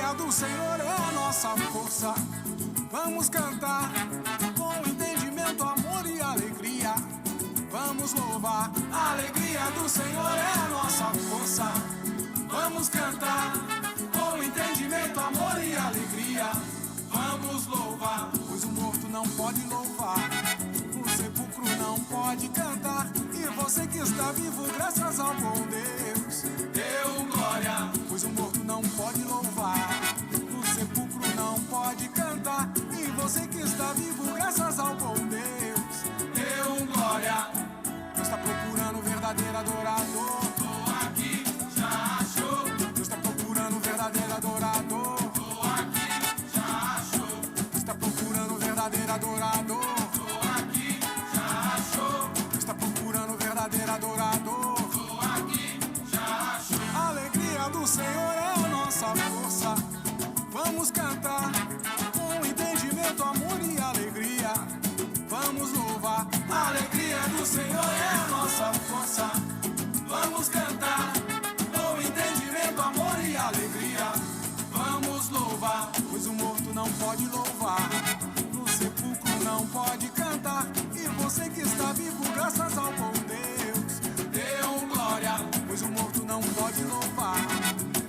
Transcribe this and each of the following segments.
alegria do Senhor é a nossa força. Vamos cantar com entendimento, amor e alegria. Vamos louvar, a alegria do Senhor é a nossa força. Vamos cantar com entendimento, amor e alegria. Vamos louvar, pois o morto não pode louvar, o sepulcro não pode cantar. E você que está vivo, graças ao bom Deus, deu glória. Pois o morto não pode louvar, o sepulcro não pode cantar. E você que está vivo, graças ao bom Deus, deu glória. Deus está procurando o verdadeiro adorador. Tô aqui, já achou. Deus está procurando o verdadeiro adorador. Tô aqui, já achou. Deus está procurando o verdadeiro adorador. Tô aqui, já achou. Deus está procurando o verdadeiro adorador. Tô aqui, já achou. A alegria do Senhor é a nossa força. Vamos cantar com entendimento, amor e alegria. Vamos louvar, a alegria do Senhor é a nossa força. Vamos cantar com entendimento, amor e alegria. Vamos louvar, pois o morto não pode louvar, no sepulcro não pode cantar. E você que está vivo, graças ao bom Deus, deu glória. Pois o morto não pode louvar,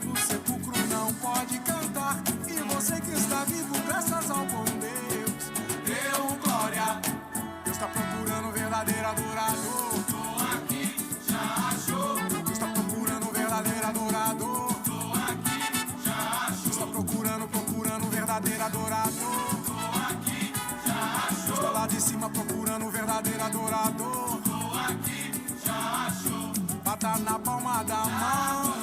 no sepulcro não pode cantar. E você que está vivo, graças ao bom Deus, deu glória. Deus está procurando o verdadeiro adorador. Tô aqui, já achou. Deus está procurando o verdadeiro adorador. Tô aqui, já achou. Deus está procurando o verdadeiro adorador. Tô aqui, já achou. Deus está lá de cima procurando o verdadeiro adorador. Tô aqui, já achou. Bata na palma da mão,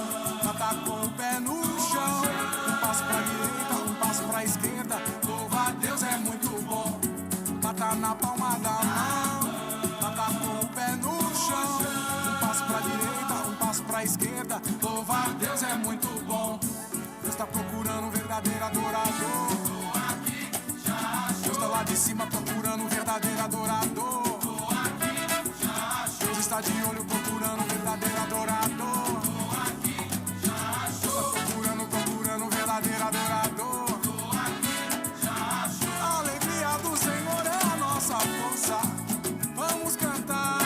bata com o pé no chão. Um passo pra direita, um passo pra esquerda. Louva a Deus, é muito bom. Bata na palma da mão, bata com o pé no chão. Um passo pra direita, um passo pra esquerda. Louva a Deus, é muito bom. Deus está procurando o verdadeiro adorador. Tô aqui, já achou. Deus está lá de cima procurando o verdadeiro adorador. Tô aqui, já achou. Deus está de olho procurando o verdadeiro adorador. Tô aqui, já achou. Deus está procurando o verdadeiro adorador. Tô aqui, já achou. A alegria do Senhor é a nossa força. Vamos cantar,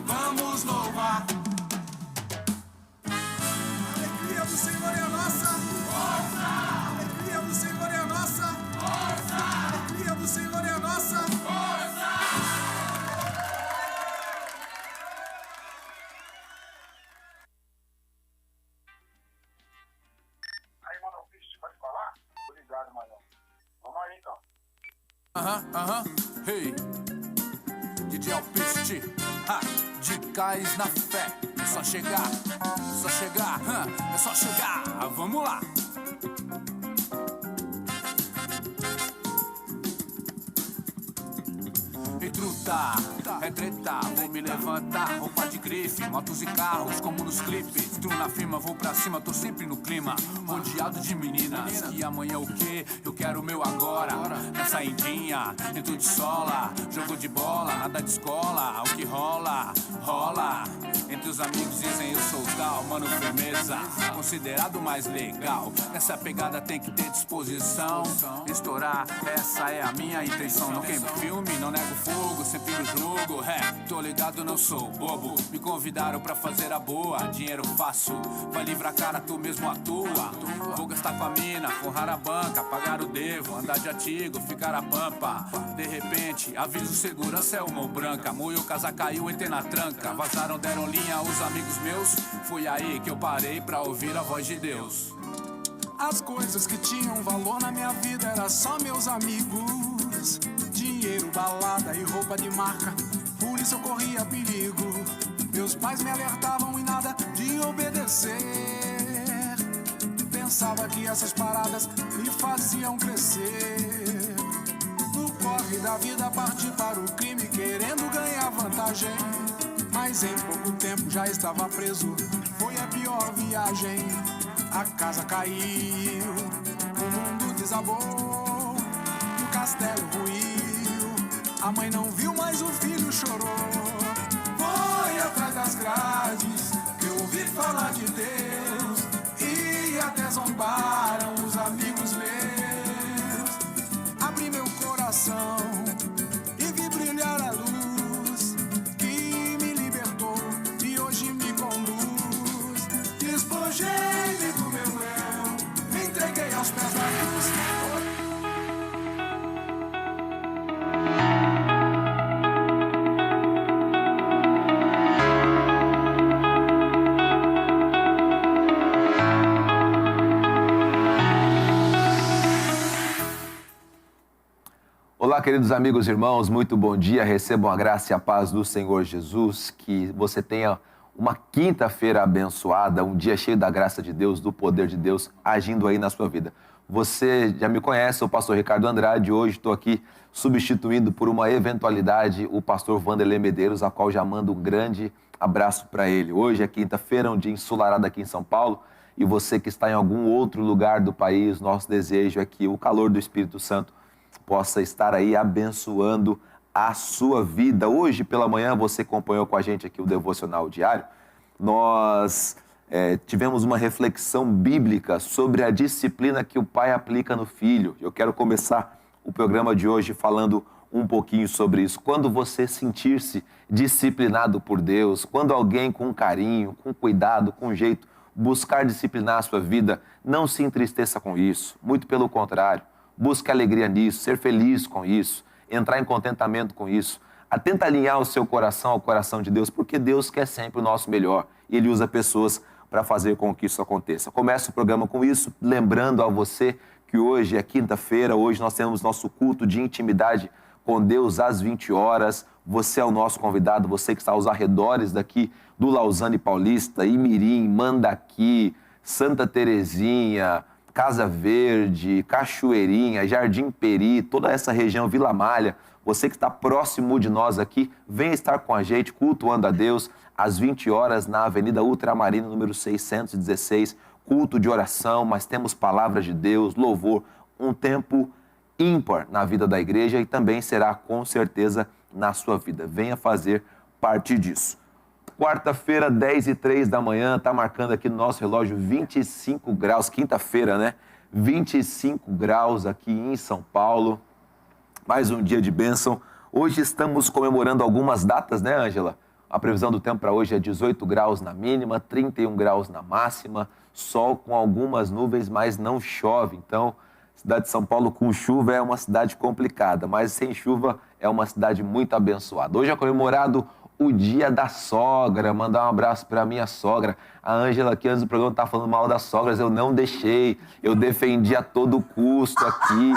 vamos louvar. A alegria do Senhor é a nossa força. A alegria do Senhor é a nossa força. A alegria do Senhor é a nossa força. Aí, mano, o bicho pode falar? Obrigado, mano. Vamos aí, então. Hey, DJ Alpiste, de cais na fé. É só chegar, é só chegar, vamos lá. Ei, truta, é treta, vou me levantar. Roupa de grife, motos e carros, como nos clipes. Tu na firma, vou pra cima, tô sempre no clima. Rodeado de meninas, e amanhã o quê? Eu quero o meu agora. Na saidinha, dentro de sola. Jogo de bola, nada de escola. O que rola, rola. Entre os amigos dizem eu sou tal, mano, firmeza, considerado mais legal. Nessa pegada tem que ter disposição. Estourar, essa é a minha intenção. Não queimo filme, não nego fogo, sempre no jogo. Tô ligado, não sou bobo. Me convidaram pra fazer a boa. Dinheiro fácil, vai livrar a cara, tu mesmo atua. Vou gastar com a mina, forrar a banca, pagar o devo, andar de artigo, ficar a pampa. De repente, aviso segurança é o mão branca. Moio, casa caiu, entrei na tranca. Vazaram, deram linha os amigos meus. Foi aí que eu parei pra ouvir a voz de Deus. As coisas que tinham valor na minha vida eram só meus amigos. Dinheiro, balada e roupa de marca, por isso eu corria perigo. Meus pais me alertavam e nada de obedecer. Pensava que essas paradas me faziam crescer. No corre da vida parti para o crime, querendo ganhar vantagem. Mas em pouco tempo já estava preso, foi a pior viagem. A casa caiu, o mundo desabou, o castelo ruiu. A mãe não viu, mas o filho chorou. Foi atrás das grades que eu ouvi falar de Deus. até zombaram os amigos meus. Abri meu coração e vi brilhar a luz que me libertou e hoje me conduz. Despojei-me do meu eu, me entreguei aos pés da cruz. Olá, queridos amigos e irmãos, muito bom dia, recebam a graça e a paz do Senhor Jesus, que você tenha uma quinta-feira abençoada, um dia cheio da graça de Deus, do poder de Deus agindo aí na sua vida. Você já me conhece, eu sou o pastor Ricardo Andrade, hoje estou aqui substituindo por uma eventualidade o pastor Wanderley Medeiros, a qual já mando um grande abraço para ele. Hoje é quinta-feira, um dia ensolarado aqui em São Paulo, e você que está em algum outro lugar do país, nosso desejo é que o calor do Espírito Santo possa estar aí abençoando a sua vida. Hoje pela manhã você acompanhou com a gente aqui o Devocional Diário. Nós tivemos uma reflexão bíblica sobre a disciplina que o pai aplica no filho. Eu quero começar o programa de hoje falando um pouquinho sobre isso. Quando você sentir-se disciplinado por Deus, quando alguém com carinho, com cuidado, com jeito, buscar disciplinar a sua vida, não se entristeça com isso. Muito pelo contrário. Busque alegria nisso, ser feliz com isso, entrar em contentamento com isso. Tenta alinhar o seu coração ao coração de Deus, porque Deus quer sempre o nosso melhor e Ele usa pessoas para fazer com que isso aconteça. Começo o programa com isso, lembrando a você que hoje é quinta-feira, hoje nós temos nosso culto de intimidade com Deus às 20 horas. Você é o nosso convidado, você que está aos arredores daqui do Lausanne Paulista, Imirim, Mandaqui, Santa Terezinha, Casa Verde, Cachoeirinha, Jardim Peri, toda essa região, Vila Malha, você que está próximo de nós aqui, venha estar com a gente, cultuando a Deus, às 20 horas na Avenida Ultramarina, número 616, culto de oração, mas temos palavras de Deus, louvor, um tempo ímpar na vida da igreja e também será com certeza na sua vida. Venha fazer parte disso. Quarta-feira, 10h03 da manhã, está marcando aqui no nosso relógio 25 graus, quinta-feira, né? 25 graus aqui em São Paulo, mais um dia de bênção. Hoje estamos comemorando algumas datas, né, Ângela? A previsão do tempo para hoje é 18 graus na mínima, 31 graus na máxima, sol com algumas nuvens, mas não chove. Então, cidade de São Paulo com chuva é uma cidade complicada, mas sem chuva é uma cidade muito abençoada. Hoje é comemorado o dia da sogra, mandar um abraço para minha sogra. A Ângela aqui antes do programa estava falando mal das sogras, eu não deixei, eu defendi a todo custo aqui.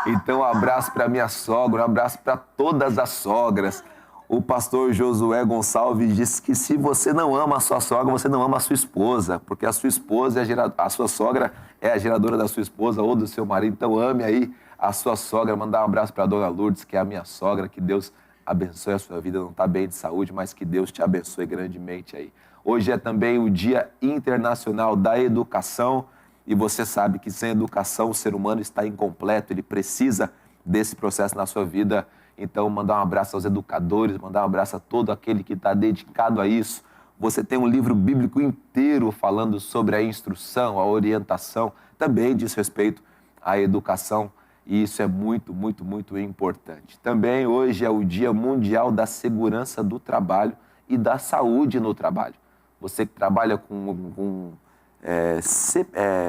Então um abraço para minha sogra, um abraço para todas as sogras. O pastor Josué Gonçalves disse que se você não ama a sua sogra, você não ama a sua esposa, porque a sua esposa a sua sogra é a geradora da sua esposa ou do seu marido, então ame aí a sua sogra. Mandar um abraço para a dona Lourdes, que é a minha sogra, que Deus abençoe a sua vida, não está bem de saúde, mas que Deus te abençoe grandemente aí. Hoje é também o Dia Internacional da Educação e você sabe que sem educação o ser humano está incompleto, ele precisa desse processo na sua vida. Então, mandar um abraço aos educadores, mandar um abraço a todo aquele que está dedicado a isso. Você tem um livro bíblico inteiro falando sobre a instrução, a orientação, também diz respeito à educação. E isso é muito, muito, muito importante. Também hoje é o Dia Mundial da Segurança do Trabalho e da Saúde no Trabalho. Você que trabalha com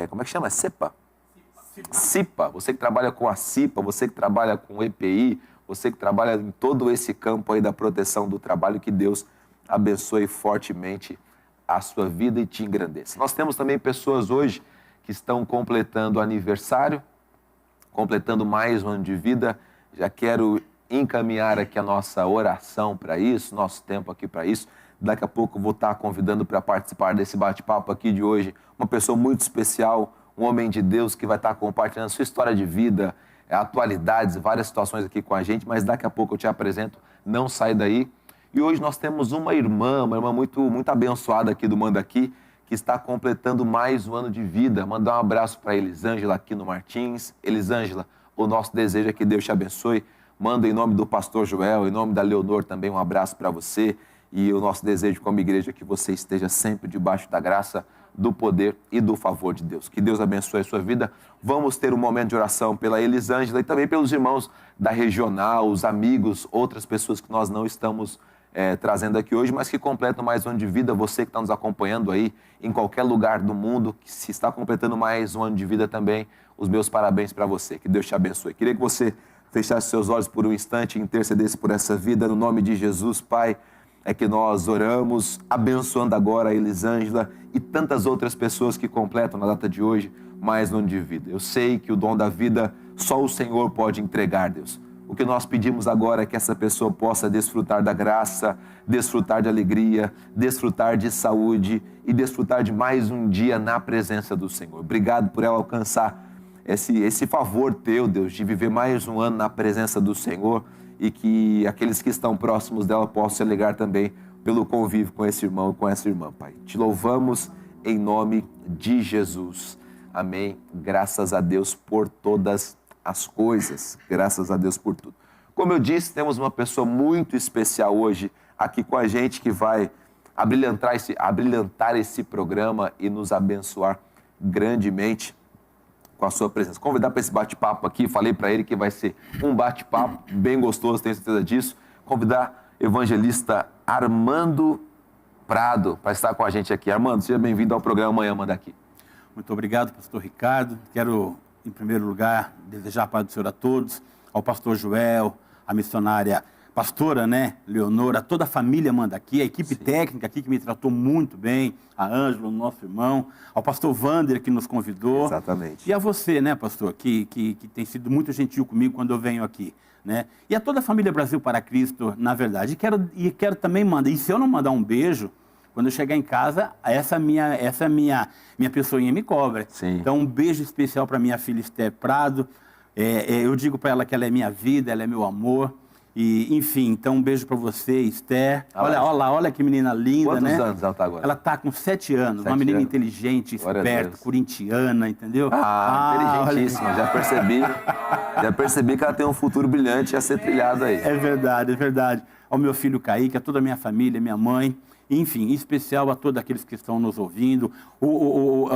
como é que chama? CIPA? CIPA. Você que trabalha com a CIPA, você que trabalha com o EPI, você que trabalha em todo esse campo aí da proteção do trabalho, que Deus abençoe fortemente a sua vida e te engrandeça. Nós temos também pessoas hoje que estão completando aniversário, completando mais um ano de vida. Já quero encaminhar aqui a nossa oração para isso, nosso tempo aqui para isso. Daqui a pouco eu vou estar convidando para participar desse bate-papo aqui de hoje uma pessoa muito especial, um homem de Deus que vai estar compartilhando sua história de vida, atualidades, várias situações aqui com a gente, mas daqui a pouco eu te apresento, não sai daí. E hoje nós temos uma irmã muito, muito abençoada aqui do Mandaqui, que está completando mais um ano de vida. Mandar um abraço para Elisângela Aquino Martins. Elisângela, o nosso desejo é que Deus te abençoe. Manda em nome do pastor Joel, em nome da Leonor também um abraço para você. E o nosso desejo como igreja é que você esteja sempre debaixo da graça do poder e do favor de Deus. Que Deus abençoe a sua vida. Vamos ter um momento de oração pela Elisângela e também pelos irmãos da regional, os amigos, outras pessoas que nós não estamos trazendo aqui hoje, mas que completam mais um ano de vida. Você que está nos acompanhando aí em qualquer lugar do mundo, que se está completando mais um ano de vida também, os meus parabéns para você. Que Deus te abençoe. Queria que você fechasse seus olhos por um instante e intercedesse por essa vida. No nome de Jesus, Pai, é que nós oramos, abençoando agora a Elisângela e tantas outras pessoas que completam na data de hoje mais um ano de vida. Eu sei que o dom da vida só o Senhor pode entregar, Deus. O que nós pedimos agora é que essa pessoa possa desfrutar da graça, desfrutar de alegria, desfrutar de saúde e desfrutar de mais um dia na presença do Senhor. Obrigado por ela alcançar esse favor teu, Deus, de viver mais um ano na presença do Senhor e que aqueles que estão próximos dela possam se alegrar também pelo convívio com esse irmão e com essa irmã, Pai. Te louvamos em nome de Jesus. Amém. Graças a Deus por todas as coisas. Graças a Deus por tudo. Como eu disse, temos uma pessoa muito especial hoje aqui com a gente que vai abrilhantar esse programa e nos abençoar grandemente com a sua presença. Convidar para esse bate-papo aqui, falei para ele que vai ser um bate-papo bem gostoso, tenho certeza disso. Convidar o evangelista Armando Prado para estar com a gente aqui. Armando, seja bem-vindo ao programa Manhã Manda Aqui. Muito obrigado, pastor Ricardo. Quero, em primeiro lugar, desejar a paz do Senhor a todos, ao pastor Joel, a missionária pastora, né, Leonora, toda a família Manda Aqui, a equipe técnica aqui que me tratou muito bem, a Ângela, o nosso irmão, ao pastor Wander que nos convidou. Exatamente. E a você, né, pastor, que tem sido muito gentil comigo quando eu venho aqui, né? E a toda a família Brasil para Cristo, na verdade. E quero também mandar, e se eu não mandar um beijo, quando eu chegar em casa, essa minha pessoinha me cobra. Sim. Então, um beijo especial para minha filha Esther Prado. Eu digo para ela que ela é minha vida, ela é meu amor. E, enfim, então um beijo para você, Esther. Olha que menina linda, Quantos né? Quantos anos ela está agora? Ela está com 7 anos, uma menina inteligente, esperta, corintiana, entendeu? Inteligentíssima, já percebi que ela tem um futuro brilhante a ser trilhado aí. É verdade, é verdade. Ao meu filho Kaique, a toda a minha família, minha mãe, enfim, em especial a todos aqueles que estão nos ouvindo, o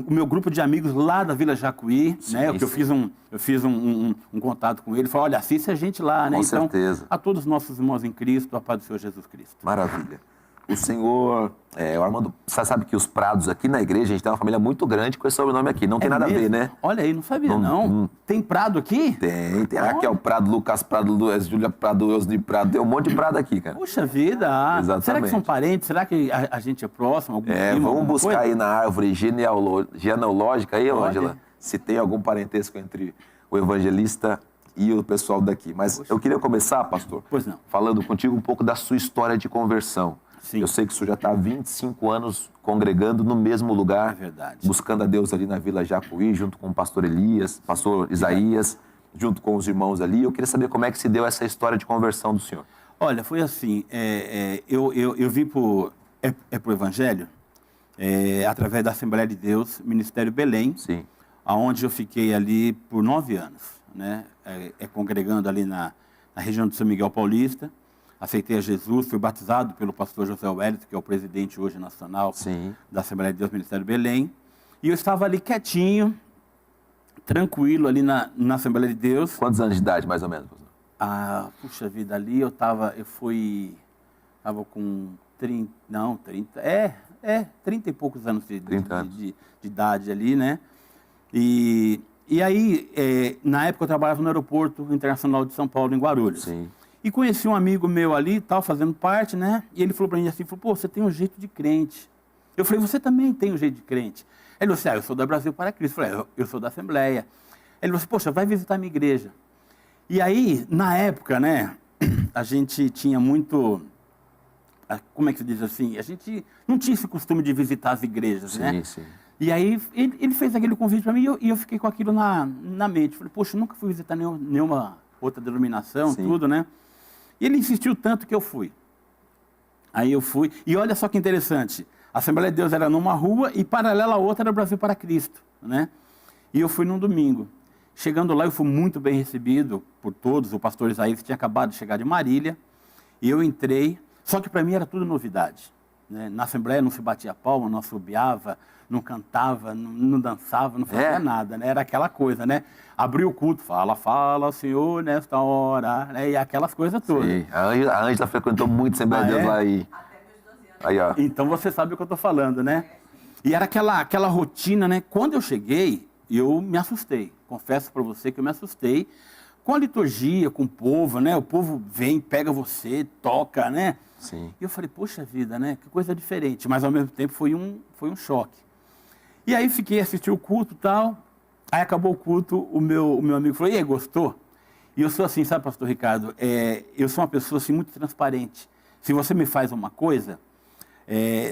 meu grupo de amigos lá da Vila Jacuí, sim, né? Porque eu fiz um contato com ele, falei, olha, assiste a gente lá, né? Com então, certeza. A todos os nossos irmãos em Cristo, a paz do Senhor Jesus Cristo. Maravilha. O senhor, o Armando, você sabe que os Prados aqui na igreja, a gente tem uma família muito grande com esse sobrenome aqui. Não tem nada mesmo? A ver, né? Olha aí, não sabia não. Tem Prado aqui? Tem a Raquel Prado, Lucas Prado, Júlia Prado, Eusni Prado, tem um monte de Prado aqui, cara. Puxa vida! Exatamente. Será que são parentes? Será que a gente é próximo? Vamos buscar aí na árvore genealógica aí, Olha. Ângela, se tem algum parentesco entre o evangelista e o pessoal daqui. Mas eu queria começar, pastor, Pois não. falando contigo um pouco da sua história de conversão. Sim. Eu sei que o senhor já está há 25 anos congregando no mesmo lugar, É verdade. buscando a Deus ali na Vila Jacuí, junto com o pastor Elias, pastor Isaías, junto com os irmãos ali. Eu queria saber como é que se deu essa história de conversão do senhor. Olha, foi assim, eu vim pro Evangelho através da Assembleia de Deus, Ministério Belém, Sim. onde eu fiquei ali por 9 anos, né? Congregando ali na região de São Miguel Paulista. Aceitei a Jesus, fui batizado pelo pastor José Wellington, que é o presidente hoje nacional Sim. da Assembleia de Deus, Ministério Belém. E eu estava ali quietinho, tranquilo ali na Assembleia de Deus. Quantos anos de idade, mais ou menos, pastor? Puxa vida, ali eu estava com 30 e poucos anos de idade ali, né? E aí, na época eu trabalhava no Aeroporto Internacional de São Paulo, em Guarulhos. Sim. E conheci um amigo meu ali, tal, fazendo parte, né? E ele falou para mim assim, pô, você tem um jeito de crente. Eu falei, você também tem um jeito de crente. Ele falou assim, eu sou da Brasil para Cristo. Eu falei, eu sou da Assembleia. Ele falou assim, poxa, vai visitar a minha igreja. E aí, na época, né, a gente tinha muito, como é que se diz assim? A gente não tinha esse costume de visitar as igrejas, né? Sim. E aí, ele fez aquele convite para mim e eu fiquei com aquilo na mente. Falei, poxa, eu nunca fui visitar nenhuma outra denominação, Sim. tudo, né? E ele insistiu tanto que eu fui. Aí eu fui, e olha só que interessante, a Assembleia de Deus era numa rua e paralela a outra era Brasil para Cristo, né? E eu fui num domingo. Chegando lá, eu fui muito bem recebido por todos, o pastor Isaías tinha acabado de chegar de Marília, e eu entrei, só que para mim era tudo novidade, né? Na Assembleia não se batia palma, não assobiava, não cantava, não dançava, não fazia nada, né? Era aquela coisa, né? Abriu o culto, fala, Senhor, nesta hora, né? E aquelas coisas todas. Sim. A Ângela frequentou muito Assembleia de Deus lá aí. Aí, ó. Então você sabe o que eu estou falando, né? E era aquela rotina, né? Quando eu cheguei, eu me assustei. Confesso para você que eu me assustei com a liturgia, com o povo, né? O povo vem, pega você, toca, né? Sim. E eu falei, poxa vida, né? Que coisa diferente. Mas ao mesmo tempo foi um choque. E aí fiquei assistir o culto e tal. Aí acabou o culto, o meu amigo falou, e aí, gostou? E eu sou assim, sabe, pastor Ricardo? Eu sou uma pessoa assim muito transparente. Se você me faz uma coisa,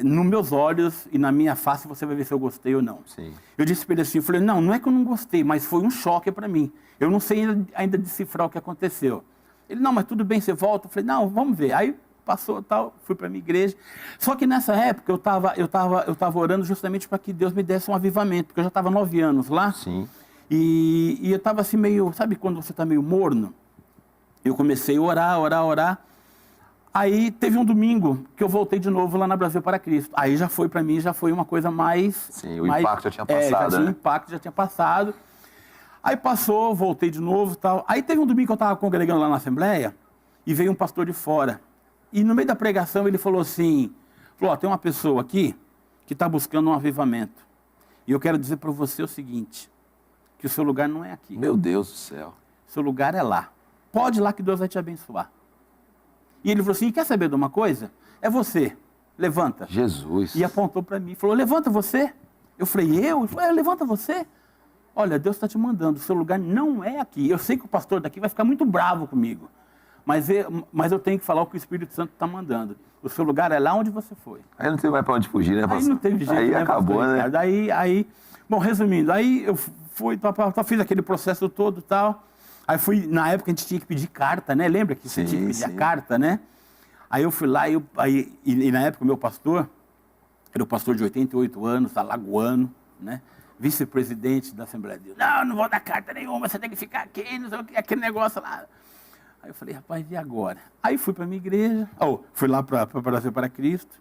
nos meus olhos e na minha face você vai ver se eu gostei ou não. Sim. Eu disse para ele assim, eu falei, não é que eu não gostei, mas foi um choque para mim. Eu não sei ainda decifrar o que aconteceu. Ele, não, mas tudo bem, você volta. Eu falei, não, vamos ver. Aí passou tal, fui para a minha igreja. Só que nessa época eu tava orando justamente para que Deus me desse um avivamento, porque eu já estava 9 anos lá. Sim. E eu estava assim meio, sabe quando você está meio morno? Eu comecei a orar. Aí teve um domingo que eu voltei de novo lá na Brasil para Cristo. Aí já foi para mim, já foi uma coisa mais... Sim, o impacto já tinha passado, o impacto já tinha passado. Aí passou, voltei de novo e tal. Aí teve um domingo que eu estava congregando lá na Assembleia e veio um pastor de fora. E no meio da pregação ele falou assim, tem uma pessoa aqui que está buscando um avivamento. E eu quero dizer para você o seguinte, que o seu lugar não é aqui. Meu Deus do céu. Seu lugar é lá. Pode ir lá que Deus vai te abençoar. E ele falou assim, quer saber de uma coisa? É você, levanta. Jesus. E apontou para mim, falou, levanta você. Eu falei, eu? Ele falou, levanta você. Olha, Deus está te mandando, o seu lugar não é aqui. Eu sei que o pastor daqui vai ficar muito bravo comigo, mas eu tenho que falar o que o Espírito Santo está mandando. O seu lugar é lá onde você foi. Aí não teve mais para onde fugir, né, pastor? Aí não teve jeito, aí né, acabou, pastor né? Ricardo? Bom, resumindo, aí eu fui, fiz aquele processo todo e tal. Aí fui, na época a gente tinha que pedir carta, né? Lembra que você tinha que pedir a carta, né? Aí eu fui lá e na época o meu pastor, era o pastor de 88 anos, alagoano, né? Vice-presidente da Assembleia de Deus. Não vou dar carta nenhuma, você tem que ficar aqui, não sei o que, aquele negócio lá. Aí eu falei, rapaz, e agora? Aí fui para a minha igreja, fui lá para Brasil para Cristo,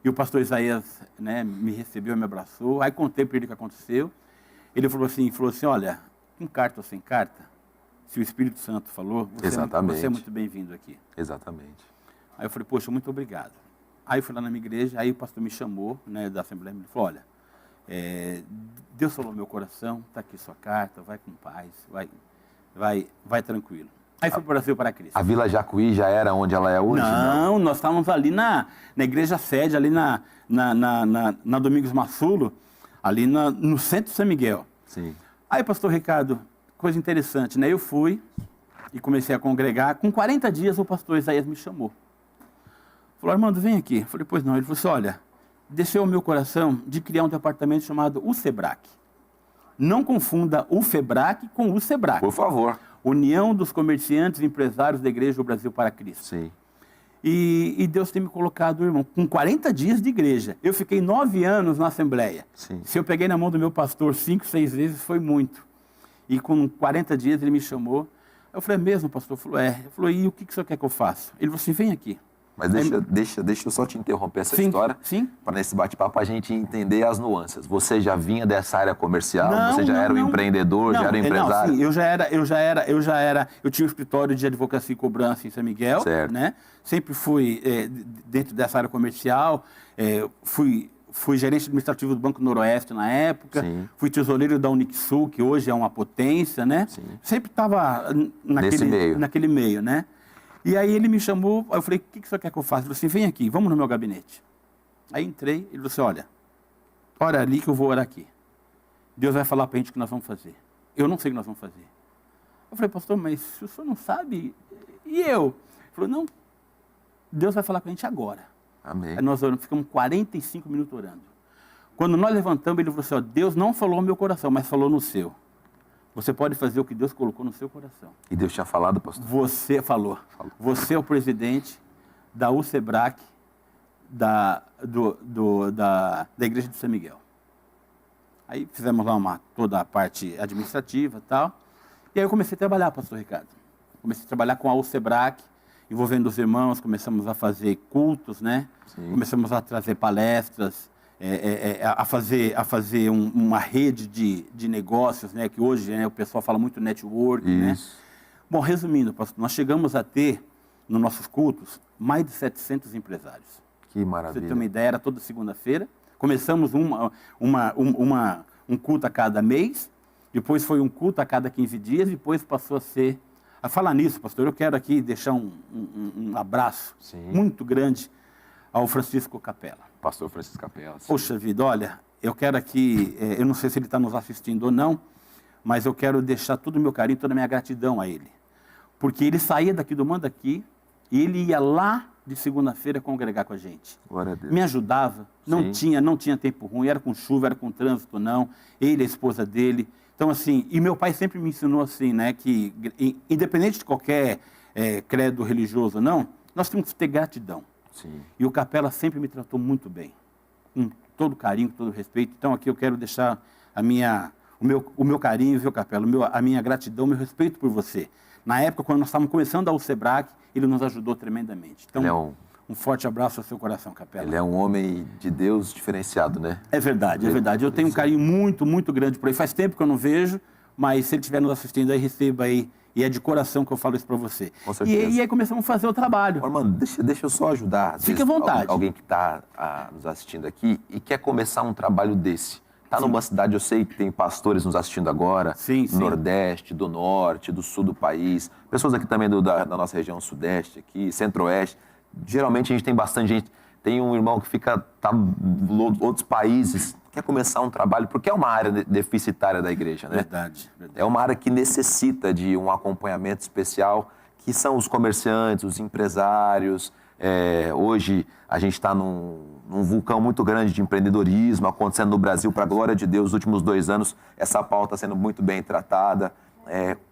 e o pastor Isaías, né, me recebeu, me abraçou, aí contei para ele o que aconteceu. Ele falou assim, olha, com carta ou sem carta, se o Espírito Santo falou, você é muito bem-vindo aqui. Exatamente. Aí eu falei, poxa, muito obrigado. Aí eu fui lá na minha igreja, aí o pastor me chamou, né, da Assembleia, e falou, olha, Deus falou no meu coração, está aqui sua carta, vai com paz, vai tranquilo. Aí fui para o Brasil para Cristo. A Vila Jacuí já era onde ela é hoje? Não, nós estávamos ali na igreja sede, ali na Domingos Massulo, ali no centro de São Miguel. Sim. Aí, pastor Ricardo, coisa interessante, né? Eu fui e comecei a congregar. Com 40 dias, o pastor Isaías me chamou. Falou, Armando, vem aqui. Eu falei, pois não. Ele falou assim, olha, desceu ao meu coração de criar um departamento chamado UFEBRAC. Não confunda o FEBRAC com o SEBRAC. Por favor. União dos Comerciantes e Empresários da Igreja do Brasil para Cristo. Sim. E Deus tem me colocado, irmão, com 40 dias de igreja. Eu fiquei 9 anos na Assembleia. Sim. Se eu peguei na mão do meu pastor 5, 6 vezes, foi muito. E com 40 dias ele me chamou. Eu falei, é mesmo, pastor? Ele falou, é. Ele falou, e o que o senhor quer que eu faça? Ele falou assim, vem aqui. Mas deixa eu só te interromper essa história. Sim. Para nesse bate-papo a gente entender as nuances. Você já vinha dessa área comercial? Você já era um empreendedor, já era um empresário? Sim, eu tinha um escritório de advocacia e cobrança em São Miguel, certo. Né? Sempre fui dentro dessa área comercial, fui gerente administrativo do Banco Noroeste na época, sim. Fui tesoureiro da Unixul, que hoje é uma potência, né? Sim. Sempre estava naquele meio, né? E aí ele me chamou, eu falei, o que o senhor quer que eu faça? Ele falou assim, vem aqui, vamos no meu gabinete. Aí entrei, ele falou assim, ora ali que eu vou orar aqui. Deus vai falar para a gente o que nós vamos fazer. Eu não sei o que nós vamos fazer. Eu falei, pastor, mas se o senhor não sabe, e eu? Ele falou, não, Deus vai falar com a gente agora. Amém. Aí nós oramos, ficamos 45 minutos orando. Quando nós levantamos, ele falou assim, Deus não falou no meu coração, mas falou no seu. Você pode fazer o que Deus colocou no seu coração. E Deus tinha falado, pastor? Você falou. Você é o presidente da UCEBRAC, da Igreja de São Miguel. Aí fizemos lá toda a parte administrativa e tal. E aí eu comecei a trabalhar, pastor Ricardo. Comecei a trabalhar com a UCEBRAC. envolvendo os irmãos, começamos a fazer cultos, né? Sim. Começamos a trazer palestras, a fazer uma rede de negócios, né? Que hoje, né, o pessoal fala muito network, né? Bom, resumindo, pastor, nós chegamos a ter, nos nossos cultos, mais de 700 empresários. Que maravilha. Pra você ter uma ideia, era toda segunda-feira. Começamos um culto a cada mês, depois foi um culto a cada 15 dias, depois passou a ser... A falar nisso, pastor, eu quero aqui deixar um abraço muito grande ao Francisco Capela. Pastor Francisco Capela. Sim. Poxa vida, olha, eu quero aqui, eu não sei se ele está nos assistindo ou não, mas eu quero deixar todo o meu carinho, toda a minha gratidão a ele. Porque ele saía daqui do Manda Aqui e ele ia lá de segunda-feira congregar com a gente. Glória a Deus. Me ajudava, não tinha tempo ruim, era com chuva, era com trânsito, não. Ele, a esposa dele. Então, assim, e meu pai sempre me ensinou assim, né, que independente de qualquer credo religioso ou não, nós temos que ter gratidão. Sim. E o Capela sempre me tratou muito bem, com todo carinho, com todo respeito. Então, aqui eu quero deixar o meu carinho, viu, Capela, a minha gratidão, o meu respeito por você. Na época, quando nós estávamos começando a UCEBRAC, ele nos ajudou tremendamente. Então, um forte abraço ao seu coração, Capela. Ele é um homem de Deus diferenciado, né? É verdade, é verdade. Eu tenho um carinho muito, muito grande por ele. Faz tempo que eu não vejo, mas se ele estiver nos assistindo aí, receba aí. E é de coração que eu falo isso para você. Com certeza. E aí começamos a fazer o trabalho. Mano, deixa eu só ajudar. Fique à vontade. Alguém que está nos assistindo aqui e quer começar um trabalho desse. Está numa cidade, eu sei que tem pastores nos assistindo agora, do Nordeste, do Norte, do Sul do país, pessoas aqui também da nossa região Sudeste, aqui, Centro-Oeste. Geralmente a gente tem bastante gente. Tem um irmão que tá em outros países, quer começar um trabalho, porque é uma área deficitária da igreja, né? Verdade. É uma área que necessita de um acompanhamento especial, que são os comerciantes, os empresários. Hoje a gente está num vulcão muito grande de empreendedorismo acontecendo no Brasil, para a glória de Deus. Nos últimos 2 anos, essa pauta está sendo muito bem tratada.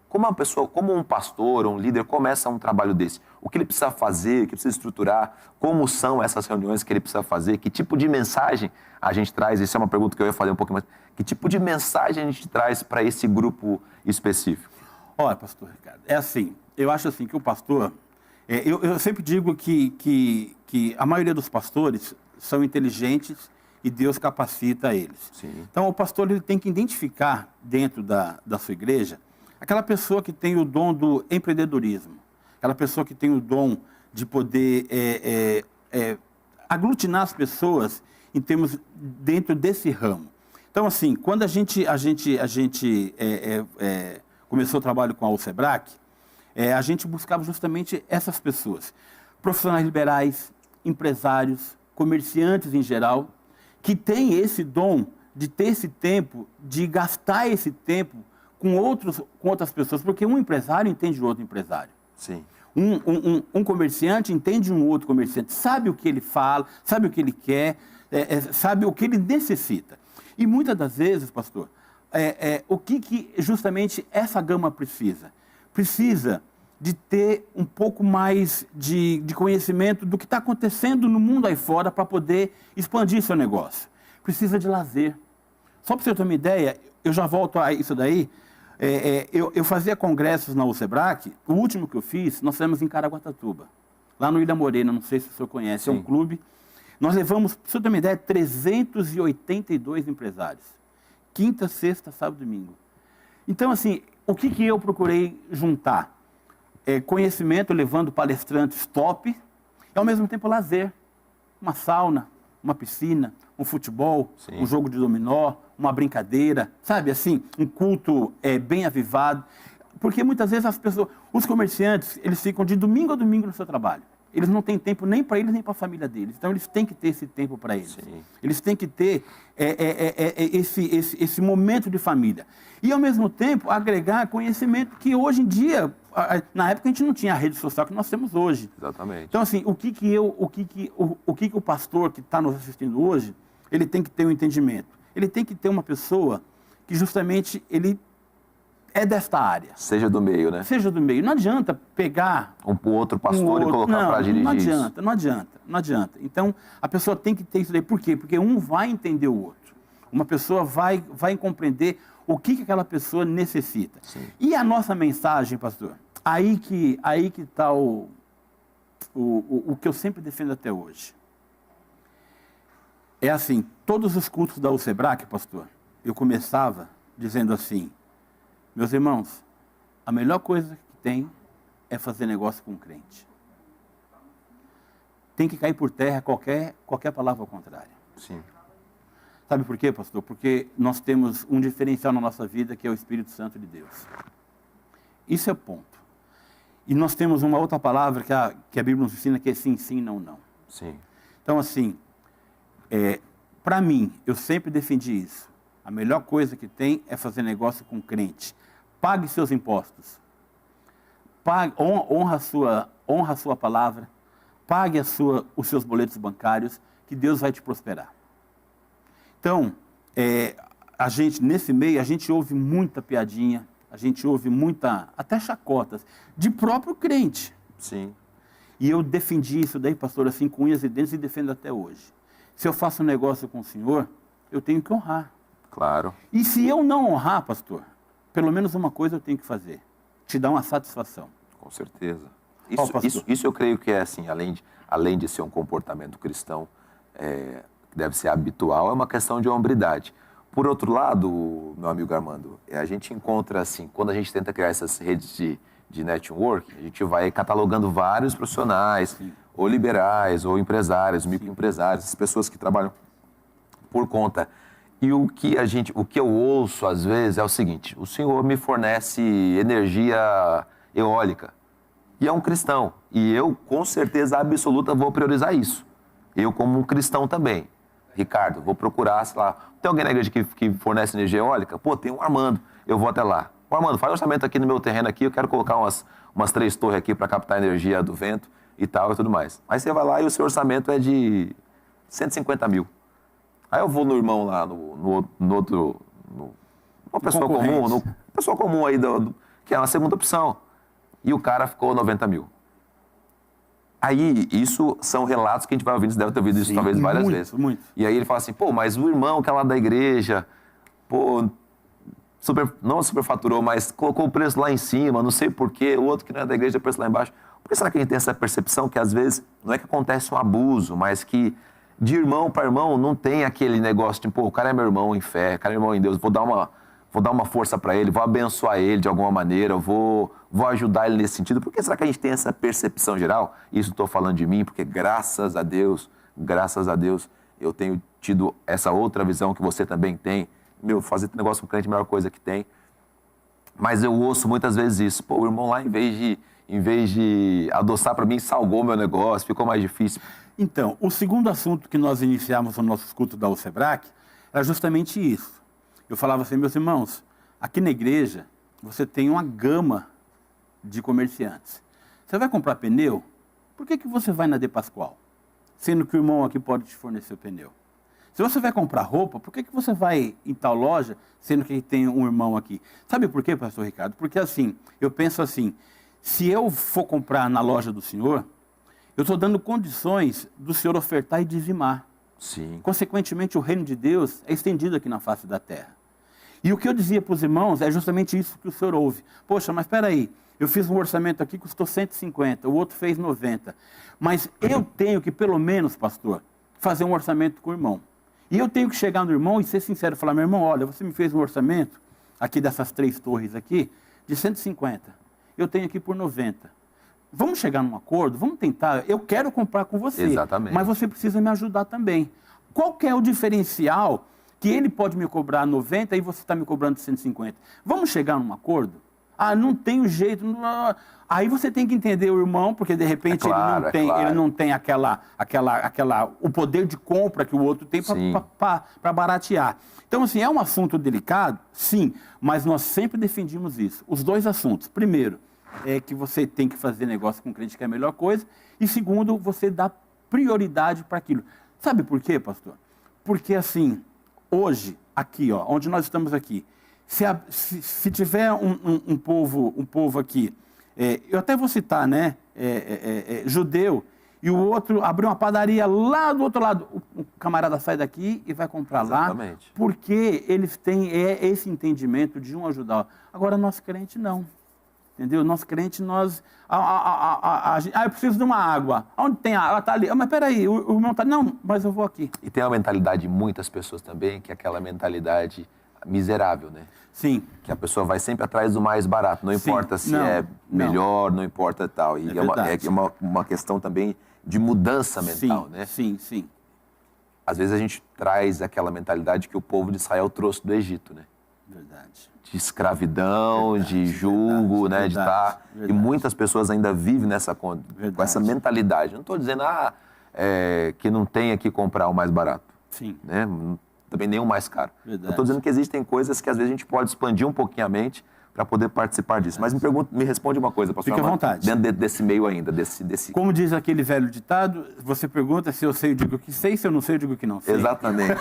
Como um pastor, um líder, começa um trabalho desse? O que ele precisa fazer, o que precisa estruturar, como são essas reuniões que ele precisa fazer, que tipo de mensagem a gente traz? Isso é uma pergunta que eu ia fazer um pouco mais. Que tipo de mensagem a gente traz para esse grupo específico? Olha, pastor Ricardo, é assim, eu acho assim que o pastor... eu sempre digo que a maioria dos pastores são inteligentes e Deus capacita eles. Sim. Então, o pastor ele tem que identificar dentro da sua igreja aquela pessoa que tem o dom do empreendedorismo, aquela pessoa que tem o dom de poder aglutinar as pessoas em termos dentro desse ramo. Então, assim, quando a gente começou o trabalho com a UCEBRAC, a gente buscava justamente essas pessoas, profissionais liberais, empresários, comerciantes em geral, que têm esse dom de ter esse tempo, de gastar esse tempo com outras pessoas, porque um empresário entende o outro empresário. Sim. Um comerciante entende um outro comerciante, sabe o que ele fala, sabe o que ele quer, sabe o que ele necessita. E muitas das vezes, pastor, o que justamente essa gama precisa? Precisa de ter um pouco mais de conhecimento do que está acontecendo no mundo aí fora para poder expandir seu negócio. Precisa de lazer. Só para você ter uma ideia, eu já volto a isso daí. Eu fazia congressos na UCEBRAC, o último que eu fiz, nós fizemos em Caraguatatuba, lá no Ilha Morena, não sei se o senhor conhece, Sim. É um clube. Nós levamos, para você ter uma ideia, 382 empresários. Quinta, sexta, sábado e domingo. Então, assim, o que eu procurei juntar? Conhecimento, levando palestrantes top, e ao mesmo tempo lazer. Uma sauna, uma piscina, um futebol, Sim. um jogo de dominó, uma brincadeira, sabe assim, um culto bem avivado. Porque muitas vezes os comerciantes, eles ficam de domingo a domingo no seu trabalho. Eles não têm tempo nem para eles, nem para a família deles. Então, eles têm que ter esse tempo para eles. Sim. Eles têm que ter esse momento de família. E, ao mesmo tempo, agregar conhecimento que hoje em dia, na época, a gente não tinha a rede social que nós temos hoje. Exatamente. Então, assim, o que o pastor que está nos assistindo hoje, ele tem que ter um entendimento. Ele tem que ter uma pessoa que, justamente, ele é desta área. Seja do meio, né? Seja do meio. Não adianta pegar Um outro pastor e colocar para dirigir não isso. Não adianta. Então, a pessoa tem que ter isso daí. Por quê? Porque um vai entender o outro. Uma pessoa vai compreender o que aquela pessoa necessita. Sim. E a nossa mensagem, pastor, aí que está o que eu sempre defendo até hoje. É assim, todos os cultos da UCEBRAC, pastor, eu começava dizendo assim, meus irmãos, a melhor coisa que tem é fazer negócio com um crente. Tem que cair por terra qualquer palavra ao contrário. Sim. Sabe por quê, pastor? Porque nós temos um diferencial na nossa vida que é o Espírito Santo de Deus. Isso é o ponto. E nós temos uma outra palavra que a Bíblia nos ensina que é sim, sim, não, não. Sim. Então, assim, para mim, eu sempre defendi isso. A melhor coisa que tem é fazer negócio com crente. Pague seus impostos. Honra a sua palavra. Pague os seus boletos bancários, que Deus vai te prosperar. Então, a gente, nesse meio, a gente ouve muita piadinha, a gente ouve até chacotas, de próprio crente. Sim. E eu defendi isso daí, pastor, assim, com unhas e dentes, e defendo até hoje. Se eu faço um negócio com o senhor, eu tenho que honrar. Claro. E se eu não honrar, pastor, pelo menos uma coisa eu tenho que fazer. Te dar uma satisfação. Com certeza. Pastor. Isso eu creio que é assim, além de ser um comportamento cristão, que deve ser habitual, é uma questão de hombridade. Por outro lado, meu amigo Armando, a gente encontra assim, quando a gente tenta criar essas redes de network, a gente vai catalogando vários profissionais, sim, ou liberais, ou empresários, microempresários, essas pessoas que trabalham por conta. E o que eu ouço às vezes é o seguinte: o senhor me fornece energia eólica e é um cristão, e eu com certeza absoluta vou priorizar isso. Eu como um cristão também. Ricardo, vou procurar, sei lá, tem alguém na igreja que fornece energia eólica? Pô, tem um Armando, eu vou até lá. Ô Armando, faz orçamento aqui no meu terreno aqui, eu quero colocar umas 3 torres aqui para captar a energia do vento e tal e tudo mais. Aí você vai lá e o seu orçamento é de 150 mil. Aí eu vou no irmão lá, uma pessoa comum, pessoa comum aí, que é uma segunda opção. E o cara ficou 90 mil. Aí, isso são relatos que a gente vai ouvindo, você deve ter ouvido isso talvez várias vezes. Muito. E aí ele fala assim, pô, mas o irmão que é lá da igreja, pô, não superfaturou, mas colocou o preço lá em cima, não sei porquê, o outro que não é da igreja, o preço lá embaixo. Por que será que a gente tem essa percepção que às vezes não é que acontece um abuso, mas que de irmão para irmão não tem aquele negócio de, pô, o cara é meu irmão em fé, o cara é meu irmão em Deus, vou dar uma força para ele, vou abençoar ele de alguma maneira, vou ajudar ele nesse sentido. Por que será que a gente tem essa percepção geral? Isso estou falando de mim, porque graças a Deus, eu tenho tido essa outra visão que você também tem. Fazer negócio com crente é a melhor coisa que tem. Mas eu ouço muitas vezes isso. Pô, o irmão lá, em vez de adoçar para mim, salgou meu negócio, ficou mais difícil. Então, o segundo assunto que nós iniciamos no nosso culto da UCEBRAC era justamente isso. Eu falava assim, meus irmãos, aqui na igreja você tem uma gama de comerciantes. Você vai comprar pneu? Por que você vai na De Pascoal? Sendo que o irmão aqui pode te fornecer o pneu. Se você vai comprar roupa, por que você vai em tal loja, sendo que tem um irmão aqui? Sabe por quê, pastor Ricardo? Porque assim, eu penso assim, se eu for comprar na loja do senhor, eu estou dando condições do senhor ofertar e dizimar. Sim. Consequentemente, o reino de Deus é estendido aqui na face da terra. E o que eu dizia para os irmãos é justamente isso que o senhor ouve. Poxa, mas espera aí, eu fiz um orçamento aqui que custou 150, o outro fez 90. Mas eu tenho que, pelo menos, pastor, fazer um orçamento com o irmão. E eu tenho que chegar no irmão e ser sincero, falar, meu irmão, olha, você me fez um orçamento aqui dessas 3 torres aqui, de 150. Eu tenho aqui por 90. Vamos chegar num acordo, vamos tentar, eu quero comprar com você. Exatamente. Mas você precisa me ajudar também. Qual que é o diferencial que ele pode me cobrar 90 e você está me cobrando 150? Vamos chegar num acordo? Ah, não tem jeito. Não. Aí você tem que entender o irmão, porque de repente ele não tem o poder de compra que o outro tem para baratear. Então, assim, é um assunto delicado? Sim, mas nós sempre defendimos isso. Os 2 assuntos. Primeiro, é que você tem que fazer negócio com o crente, que é a melhor coisa. E segundo, você dá prioridade para aquilo. Sabe por quê, pastor? Porque, assim, hoje, aqui, ó, onde nós estamos aqui, se tiver um povo aqui, eu até vou citar, né, judeu, e o outro abriu uma padaria lá do outro lado, o camarada sai daqui e vai comprar Exatamente. Lá, porque eles têm esse entendimento de um ajudar. Agora, nosso crente não. Entendeu? Nós crentes, nós... eu preciso de uma água. Onde tem água? Ela está ali. Mas peraí, o irmão está... Não, mas eu vou aqui. E tem uma mentalidade de muitas pessoas também, que é aquela mentalidade miserável, né? Sim. Que a pessoa vai sempre atrás do mais barato, não importa se é melhor, não importa tal. E é uma questão também de mudança mental, né? Sim. Às vezes a gente traz aquela mentalidade que o povo de Israel trouxe do Egito, né? Verdade. De escravidão, de julgo, né? De estar... E muitas pessoas ainda vivem com essa mentalidade. Não estou dizendo que não tenha que comprar o mais barato. Sim. Né? Também nem o mais caro. Verdade. Eu estou dizendo que existem coisas que às vezes a gente pode expandir um pouquinho a mente para poder participar disso. Mas me responde uma coisa, pastor. Fique à vontade. Dentro desse meio ainda, desse... Como diz aquele velho ditado, você pergunta se eu sei, eu digo que sei, se eu não sei, eu digo que não sei. Exatamente.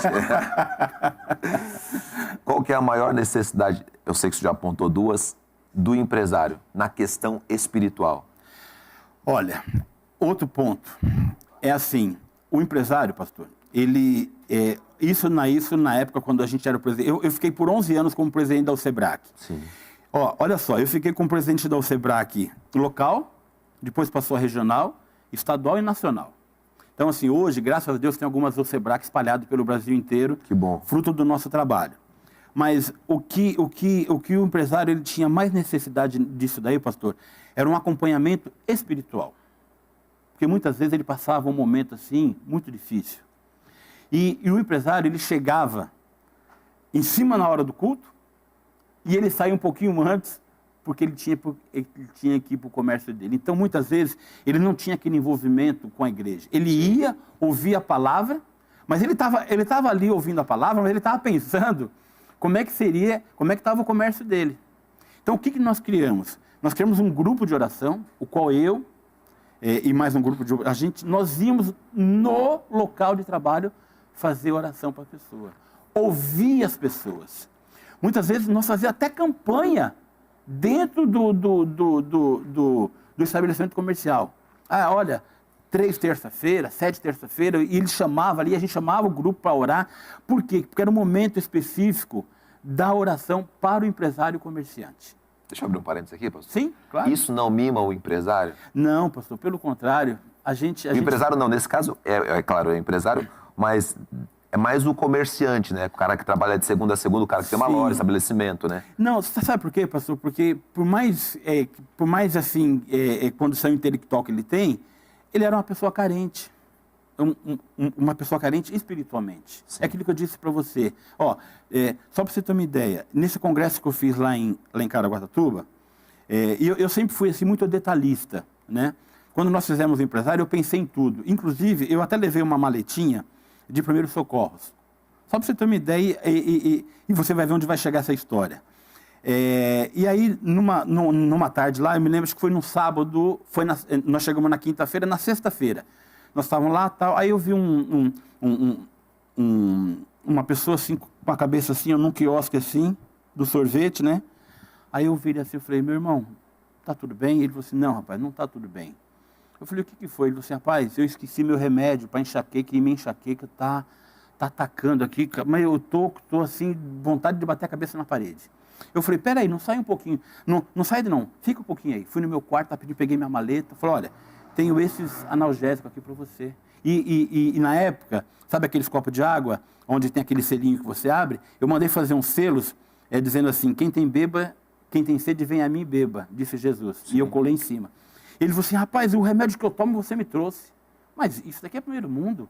Qual que é a maior necessidade, eu sei que você já apontou duas, do empresário na questão espiritual? Olha, outro ponto é assim, o empresário, pastor, ele... Isso na época quando a gente era presidente. Eu fiquei por 11 anos como presidente da Alcebrac. Sim. Olha só, eu fiquei como presidente da Alcebrac local, depois passou a regional, estadual e nacional. Então, assim, hoje, graças a Deus, tem algumas Alcebrac espalhadas pelo Brasil inteiro. Que bom. Fruto do nosso trabalho. Mas o que o empresário ele tinha mais necessidade disso daí, pastor, era um acompanhamento espiritual. Porque muitas vezes ele passava um momento assim, muito difícil. E o empresário, ele chegava em cima na hora do culto e ele saía um pouquinho antes porque ele tinha que ir para o comércio dele. Então, muitas vezes, ele não tinha aquele envolvimento com a igreja. Ele ia ouvir a palavra, mas ele estava ali ouvindo a palavra, mas ele estava pensando como é que estava o comércio dele. Então, o que nós criamos? Nós criamos um grupo de oração, o qual eu e mais um grupo de oração, nós íamos no local de trabalho fazer oração para a pessoa, ouvir as pessoas. Muitas vezes nós fazíamos até campanha dentro do estabelecimento comercial. Olha, 3 terça-feira, 7 terça-feira, e ele chamava ali, a gente chamava o grupo para orar. Por quê? Porque era um momento específico da oração para o empresário comerciante. Deixa eu abrir um parênteses aqui, pastor. Sim, claro. Isso não mima o empresário? Não, pastor, pelo contrário. O empresário não, nesse caso, claro, é empresário, mas é mais o comerciante, né? O cara que trabalha de segunda a segunda, o cara que tem uma loja, estabelecimento, né? Não, você sabe por quê, pastor? Porque por mais assim, condição intelectual que ele tem, ele era uma pessoa carente. Uma pessoa carente espiritualmente. Sim. É aquilo que eu disse para você. Só para você ter uma ideia, nesse congresso que eu fiz lá em Caraguatatuba, eu sempre fui assim, muito detalhista, né? Quando nós fizemos o empresário, eu pensei em tudo. Inclusive, eu até levei uma maletinha de primeiros socorros. Só para você ter uma ideia, e você vai ver onde vai chegar essa história. E aí, numa tarde lá, eu me lembro que foi num sábado, nós chegamos na quinta-feira, na sexta-feira. Nós estávamos lá, tal, aí eu vi uma pessoa assim, com a cabeça assim, num quiosque assim, do sorvete, né? Aí eu virei assim, eu falei, meu irmão, tá tudo bem? Ele falou assim, não, rapaz, não tá tudo bem. Eu falei, o que foi? Ele falou assim, rapaz, eu esqueci meu remédio para enxaqueca e minha enxaqueca tá atacando aqui, mas eu tô assim, vontade de bater a cabeça na parede. Eu falei, peraí, não sai um pouquinho, não sai não, fica um pouquinho aí. Fui no meu quarto, peguei minha maleta, falei, olha, tenho esses analgésicos aqui para você. E na época, sabe aqueles copos de água, onde tem aquele selinho que você abre? Eu mandei fazer uns selos, dizendo assim, quem tem sede, vem a mim e beba, disse Jesus. Sim. E eu colei em cima. Ele falou assim, rapaz, o remédio que eu tomo você me trouxe. Mas isso daqui é primeiro mundo.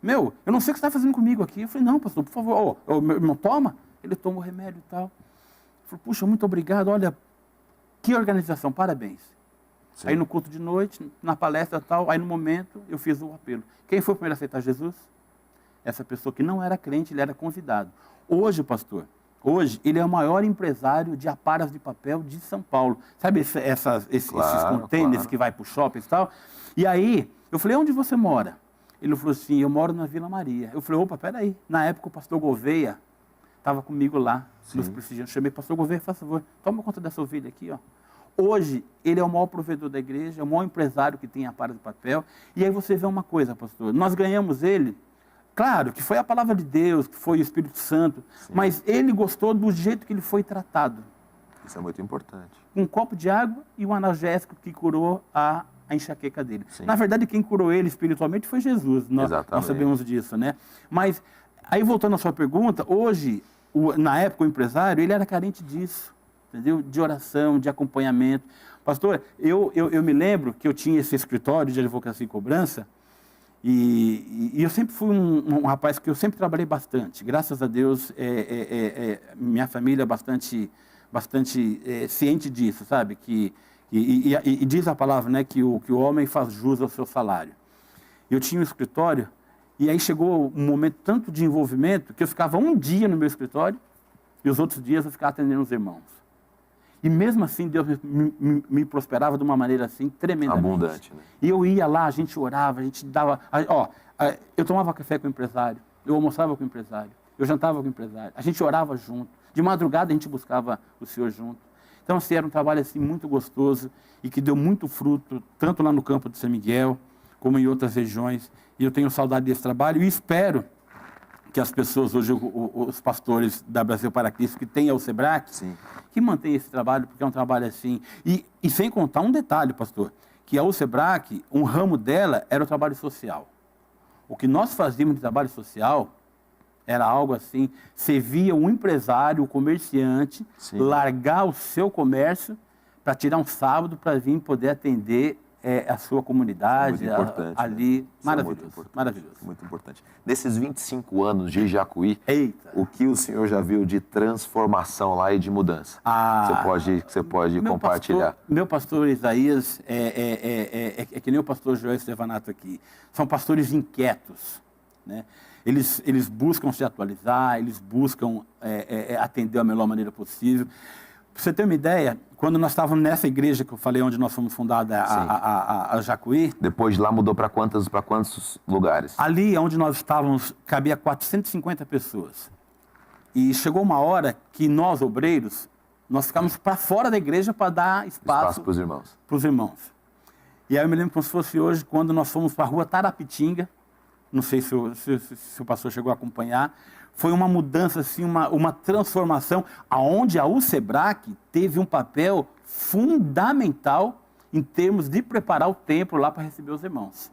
Meu, eu não sei o que você está fazendo comigo aqui. Eu falei, não, pastor, por favor, meu irmão toma. Ele toma o remédio e tal. Eu falei, puxa, muito obrigado, olha, que organização, parabéns. Sim. Aí no culto de noite, na palestra e tal, aí no momento eu fiz o apelo. Quem foi o primeiro a aceitar Jesus? Essa pessoa que não era crente, ele era convidado. Hoje, pastor, ele é o maior empresário de aparas de papel de São Paulo. Sabe esses contêineres que vai para o shopping e tal? E aí, eu falei, onde você mora? Ele falou assim, eu moro na Vila Maria. Eu falei, opa, peraí. Na época o pastor Gouveia estava comigo lá, nos prestigiando. Chamei, pastor Gouveia, faz favor, toma conta dessa ovelha aqui, ó. Hoje, ele é o maior provedor da igreja, é o maior empresário que tem aparas de papel. E aí você vê uma coisa, pastor, nós ganhamos ele Claro que foi a palavra de Deus, que foi o Espírito Santo, mas ele gostou do jeito que ele foi tratado. Isso é muito importante. Um copo de água e um analgésico que curou a enxaqueca dele. Sim. Na verdade, quem curou ele espiritualmente foi Jesus. Nós sabemos disso, né? Mas, aí voltando à sua pergunta, hoje, na época, o empresário, ele era carente disso, entendeu? De oração, de acompanhamento. Pastor, eu me lembro que eu tinha esse escritório de advocacia e cobrança, e eu sempre fui um rapaz que eu sempre trabalhei bastante. Graças a Deus, minha família é bastante ciente disso, sabe? E diz a palavra, né, que o homem faz jus ao seu salário. Eu tinha um escritório, e aí chegou um momento tanto de envolvimento que eu ficava um dia no meu escritório e os outros dias eu ficava atendendo os irmãos. E mesmo assim, Deus me prosperava de uma maneira assim tremendamente. Abundante, né? E eu ia lá, a gente orava, a gente dava... eu tomava café com o empresário, eu almoçava com o empresário, eu jantava com o empresário, a gente orava junto. De madrugada a gente buscava o Senhor junto. Então, assim, era um trabalho assim, muito gostoso e que deu muito fruto, tanto lá no campo de São Miguel, como em outras regiões. E eu tenho saudade desse trabalho e espero que as pessoas hoje, os pastores da Brasil para Cristo, que têm o SEBRAC, que mantenham esse trabalho, porque é um trabalho assim. E sem contar um detalhe, pastor, que a SEBRAC, um ramo dela era o trabalho social. O que nós fazíamos de trabalho social era algo assim, você via um empresário, um comerciante, largar o seu comércio para tirar um sábado para vir poder atender a sua comunidade ali. Né? Maravilhoso, maravilhoso. Muito importante. Nesses 25 anos de Jacuí, o que o senhor já viu de transformação lá e de mudança? Você pode compartilhar. Meu pastor Isaías é que nem o pastor Joel Estevanato aqui. São pastores inquietos, né? Eles buscam se atualizar, eles buscam atender da melhor maneira possível. Para você ter uma ideia, quando nós estávamos nessa igreja que eu falei, onde nós fomos fundada a Jacuí... Depois de lá mudou para quantos lugares? Ali onde nós estávamos, cabia 450 pessoas. E chegou uma hora que nós, obreiros, nós ficamos para fora da igreja para dar espaço para os irmãos. Para os irmãos. E aí eu me lembro como se fosse hoje, quando nós fomos para a rua Tarapitinga, não sei se o pastor chegou a acompanhar, foi uma mudança, assim, uma transformação, onde a USEBRAC teve um papel fundamental em termos de preparar o templo lá para receber os irmãos.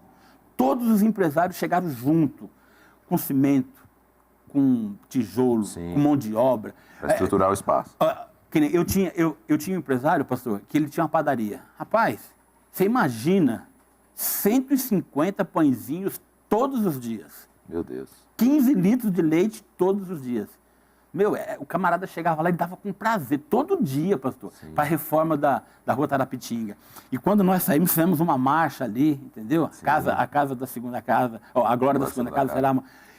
Todos os empresários chegaram junto, com cimento, com tijolo, com mão de obra. Para estruturar o espaço. Eu tinha um empresário, pastor, que ele tinha uma padaria. Rapaz, você imagina 150 pãezinhos todos os dias. Meu Deus. 15 litros de leite todos os dias. O camarada chegava lá e dava com prazer, todo dia, pastor, para a reforma da Rua Tarapitinga. E quando nós saímos, fizemos uma marcha ali, entendeu? A casa da segunda casa, a glória da segunda casa, sei lá.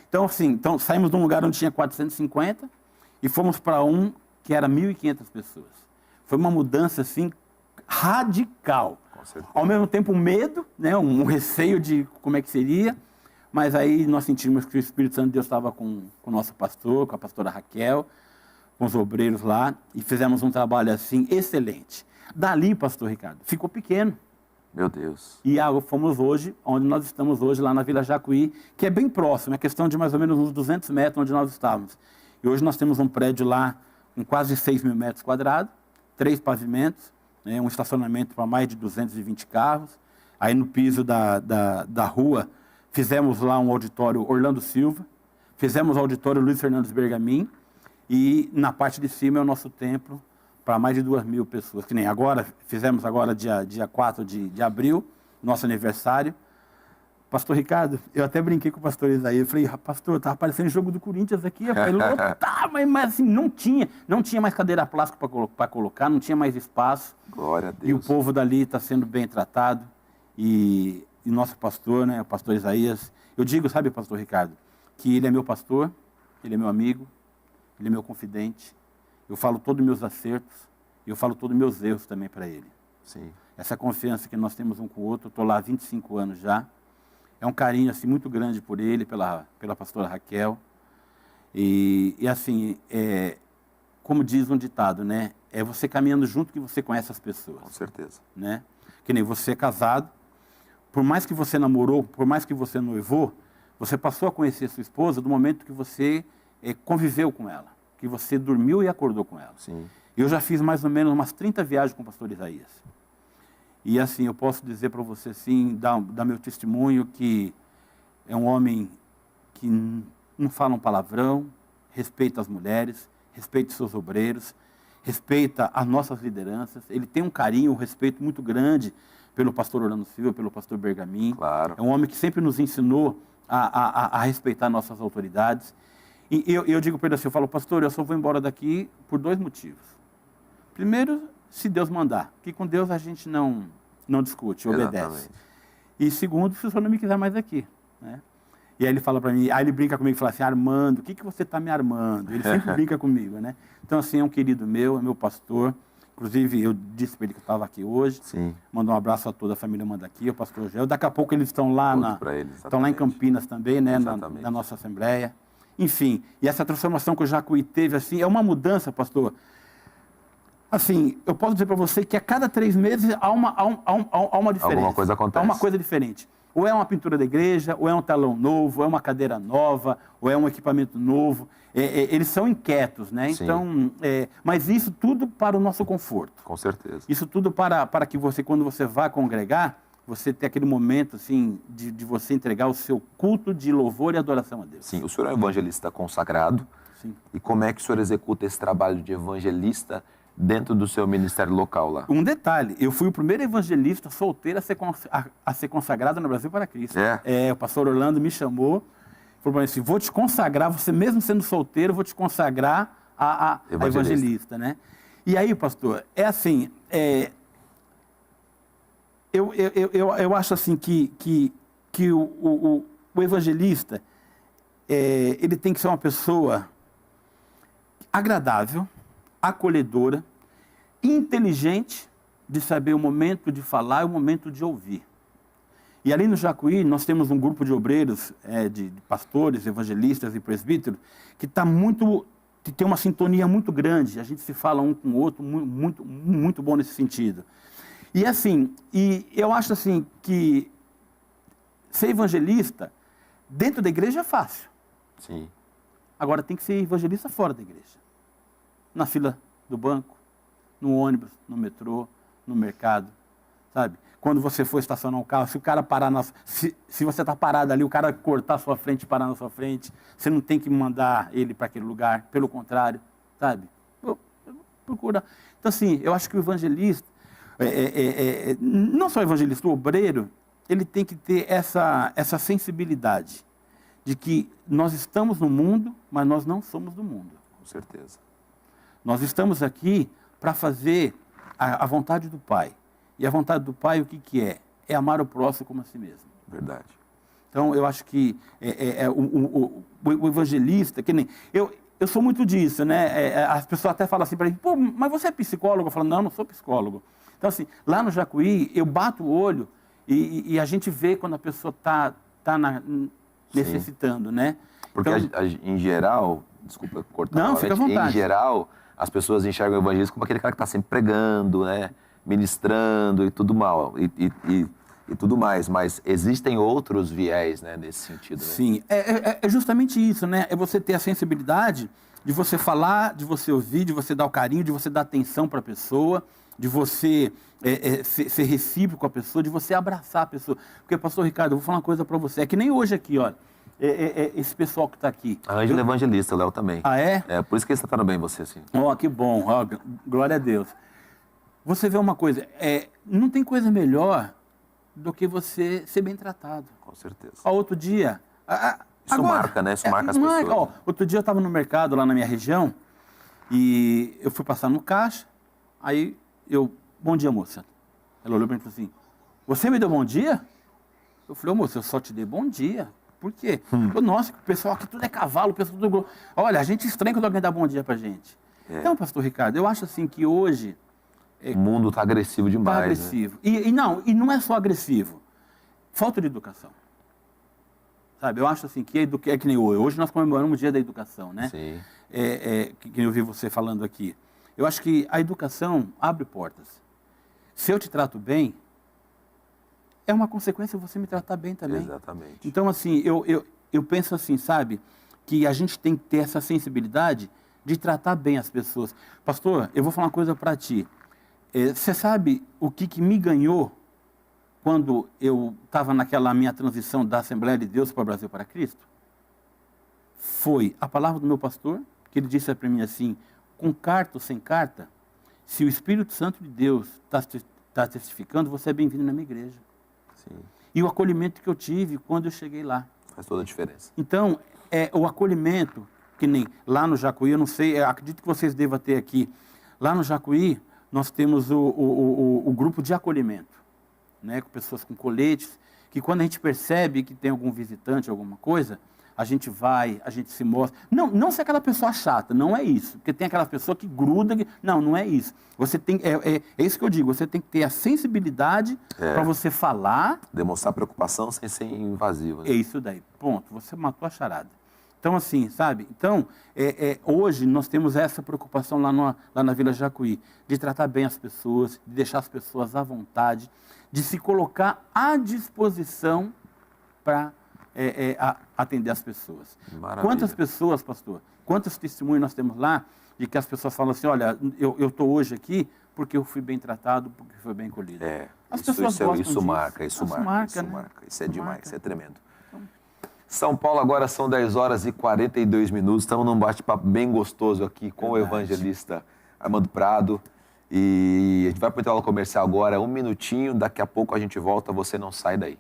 Então, assim, saímos de um lugar onde tinha 450 e fomos para um que era 1.500 pessoas. Foi uma mudança, assim, radical. Ao mesmo tempo, um medo, né? Um receio de como é que seria. Mas aí nós sentimos que o Espírito Santo de Deus estava com o nosso pastor, com a pastora Raquel, com os obreiros lá, e fizemos um trabalho assim excelente. Dali, pastor Ricardo, ficou pequeno. Meu Deus. E fomos hoje, onde nós estamos hoje, lá na Vila Jacuí, que é bem próximo, é questão de mais ou menos uns 200 metros onde nós estávamos. E hoje nós temos um prédio lá com quase 6.000 metros quadrados, 3 pavimentos, né, um estacionamento para mais de 220 carros. Aí no piso da rua, fizemos lá um auditório Orlando Silva, fizemos o auditório Luiz Fernandes Bergamin, e na parte de cima é o nosso templo para mais de 2.000 pessoas. Que nem agora, fizemos agora dia 4 de abril, nosso aniversário. Pastor Ricardo, eu até brinquei com o pastor Isaías, eu falei, pastor, estava parecendo jogo do Corinthians aqui, eu falei, mas assim, não tinha mais cadeira plástica para colocar, não tinha mais espaço. Glória a Deus. E o povo dali está sendo bem tratado, e nosso pastor, né, o pastor Isaías, eu digo, sabe, pastor Ricardo, que ele é meu pastor, ele é meu amigo, ele é meu confidente, eu falo todos os meus acertos, e eu falo todos os meus erros também para ele. Sim. Essa confiança que nós temos um com o outro, eu estou lá há 25 anos já, é um carinho assim, muito grande por ele, pela pastora Raquel, e assim, como diz um ditado, né, é você caminhando junto que você conhece as pessoas. Com certeza. né? Que nem você é casado, por mais que você namorou, por mais que você noivou, Você passou a conhecer sua esposa do momento que você conviveu com ela, que você dormiu e acordou com ela. Sim. Eu já fiz mais ou menos umas 30 viagens com o pastor Isaías. E assim, eu posso dizer para você, assim, dar meu testemunho, que é um homem que não fala um palavrão, respeita as mulheres, respeita os seus obreiros, respeita as nossas lideranças. Ele tem um carinho, um respeito muito grande pelo pastor Orlando Silva, pelo pastor Bergamin. Claro. É um homem que sempre nos ensinou a respeitar nossas autoridades. E eu digo para ele assim, eu falo, pastor, eu só vou embora daqui por 2 motivos. Primeiro, se Deus mandar, que com Deus a gente não discute, obedece. Exatamente. E segundo, se o senhor não me quiser mais aqui, né? E aí ele fala para mim, aí ele brinca comigo e fala assim, Armando, o que você está me armando? Ele sempre brinca comigo, né? Então, assim, é um querido meu, é meu pastor. Inclusive, eu disse para ele que eu estava aqui hoje. Sim. Mandou um abraço a toda a família Manda Aqui, o pastor Gel. Daqui a pouco eles estão lá, estão lá em Campinas também, né? Na nossa Assembleia. Enfim, e essa transformação que o Jacuí teve, assim, é uma mudança, pastor. Assim, eu posso dizer para você que a cada 3 meses há uma diferença. Alguma coisa acontece. Há uma coisa diferente. Ou é uma pintura da igreja, ou é um telão novo, ou é uma cadeira nova, ou é um equipamento novo. Eles são inquietos, né? Sim. Então, mas isso tudo para o nosso conforto. Com certeza. Isso tudo para que você, quando você vá congregar, você tenha aquele momento, assim, de você entregar o seu culto de louvor e adoração a Deus. Sim, o senhor é um evangelista consagrado. Sim. E como é que o senhor executa esse trabalho de evangelista dentro do seu ministério local lá? Um detalhe, eu fui o primeiro evangelista solteiro a ser consagrado no Brasil para Cristo. O pastor Orlando me chamou, falou assim, vou te consagrar, você mesmo sendo solteiro, vou te consagrar a evangelista, né? E aí, pastor, é assim, eu acho assim que o evangelista, ele tem que ser uma pessoa agradável, acolhedora, inteligente de saber o momento de falar e o momento de ouvir. E ali no Jacuí, nós temos um grupo de obreiros, de pastores, evangelistas e presbíteros, que tem uma sintonia muito grande. A gente se fala um com o outro, muito bom nesse sentido. E assim, eu acho assim que ser evangelista dentro da igreja é fácil. Sim. Agora tem que ser evangelista fora da igreja. Na fila do banco, no ônibus, no metrô, no mercado, sabe? Quando você for estacionar um carro, se o cara parar, se você está parado ali, o cara cortar a sua frente e parar na sua frente, você não tem que mandar ele para aquele lugar, pelo contrário, sabe? Procura. Então, assim, eu acho que o evangelista, não só o evangelista, o obreiro, ele tem que ter essa sensibilidade de que nós estamos no mundo, mas nós não somos do mundo. Com certeza. Nós estamos aqui para fazer a vontade do Pai. E a vontade do Pai, o que é? É amar o próximo como a si mesmo. Verdade. Então, eu acho que o evangelista, que nem... Eu sou muito disso, né? As pessoas até falam assim para mim, pô, mas você é psicólogo? Eu falo, não sou psicólogo. Então, assim, lá no Jacuí, eu bato o olho e a gente vê quando a pessoa está necessitando, né? Porque, então, em geral, desculpa cortar. Não, fica à vontade. Em geral, as pessoas enxergam o evangelista como aquele cara que está sempre pregando, né? Ministrando e tudo mal, e tudo mais. Mas existem outros viés, né, nesse sentido, né? Sim, é justamente isso, né? É você ter a sensibilidade de você falar, de você ouvir, de você dar o carinho, de você dar atenção para a pessoa, de você ser recíproco com a pessoa, de você abraçar a pessoa. Porque, pastor Ricardo, eu vou falar uma coisa para você. É que nem hoje aqui, olha. Esse pessoal que está aqui. A Ângela é evangelista, o Léo também. Ah, é? É, por isso que ele está tratando bem você, assim. Ó, que bom. Ó, glória a Deus. Você vê uma coisa, não tem coisa melhor do que você ser bem tratado. Com certeza. Ó, outro dia... Isso agora, marca, né? Isso marca as pessoas. Ó, outro dia eu estava no mercado lá na minha região e eu fui passar no caixa, aí bom dia, moça. Ela olhou para mim e falou assim, você me deu bom dia? Eu falei, ô, moça, eu só te dei bom dia. Por quê? Nossa, o pessoal aqui tudo é cavalo, o pessoal tudo... Olha, a gente estranha quando alguém dá bom dia pra gente. Então, pastor Ricardo, eu acho assim que hoje... O mundo está agressivo demais. Está agressivo. Né? E não é só agressivo. Falta de educação. Sabe, eu acho assim que é que nem hoje. Hoje nós comemoramos o Dia da Educação, né? Sim. Que eu vi você falando aqui. Eu acho que a educação abre portas. Se eu te trato bem, é uma consequência você me tratar bem também. Exatamente. Então, assim, eu penso assim, sabe, que a gente tem que ter essa sensibilidade de tratar bem as pessoas. Pastor, eu vou falar uma coisa para ti. Você sabe o que me ganhou quando eu estava naquela minha transição da Assembleia de Deus para o Brasil para Cristo? Foi a palavra do meu pastor, que ele disse para mim assim, com carta ou sem carta, se o Espírito Santo de Deus está testificando, você é bem-vindo na minha igreja. Sim. E o acolhimento que eu tive quando eu cheguei lá. Faz toda a diferença. Então, o acolhimento, que nem lá no Jacuí, eu não sei, acredito que vocês devam ter aqui. Lá no Jacuí, nós temos o grupo de acolhimento, né, com pessoas com coletes, que quando a gente percebe que tem algum visitante, alguma coisa, a gente vai, a gente se mostra. Não ser aquela pessoa chata, não é isso. Porque tem aquela pessoa que gruda. Não é isso. Você tem, é isso que eu digo, você tem que ter a sensibilidade para você falar. Demonstrar preocupação sem ser invasivo. Né? É isso daí, ponto. Você matou a charada. Então, assim, sabe? Então, hoje nós temos essa preocupação lá na Vila Jacuí, de tratar bem as pessoas, de deixar as pessoas à vontade, de se colocar à disposição para atender as pessoas. Maravilha. Quantas pessoas, pastor, quantos testemunhos nós temos lá de que as pessoas falam assim, olha, eu estou hoje aqui porque eu fui bem tratado, porque fui bem colhido. As pessoas gostam disso. Isso marca. Isso é demais, isso é tremendo. São Paulo, agora são 10h42. Estamos num bate-papo bem gostoso aqui com o evangelista Armando Prado. E a gente vai para o intervalo comercial agora, 1 minutinho. Daqui a pouco a gente volta, você não sai daí.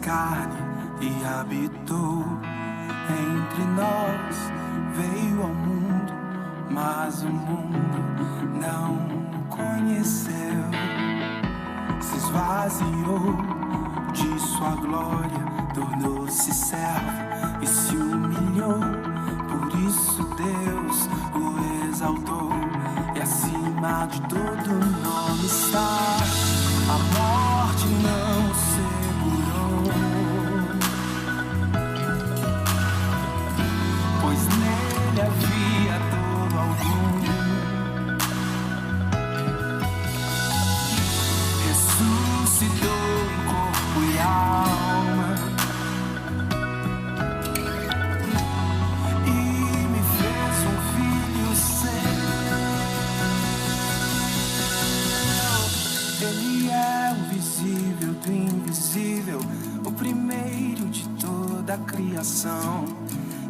Carne e habitou entre nós, veio ao mundo, mas o mundo não o conheceu. Se esvaziou de sua glória, tornou-se servo e se humilhou. Por isso Deus o exaltou e acima de todo nome está. A morte não segurou, pois nele havia todo algum. Ressuscitou em corpo e alma e me fez um filho seu. Ele é o visível do invisível, o primeiro de toda a criação.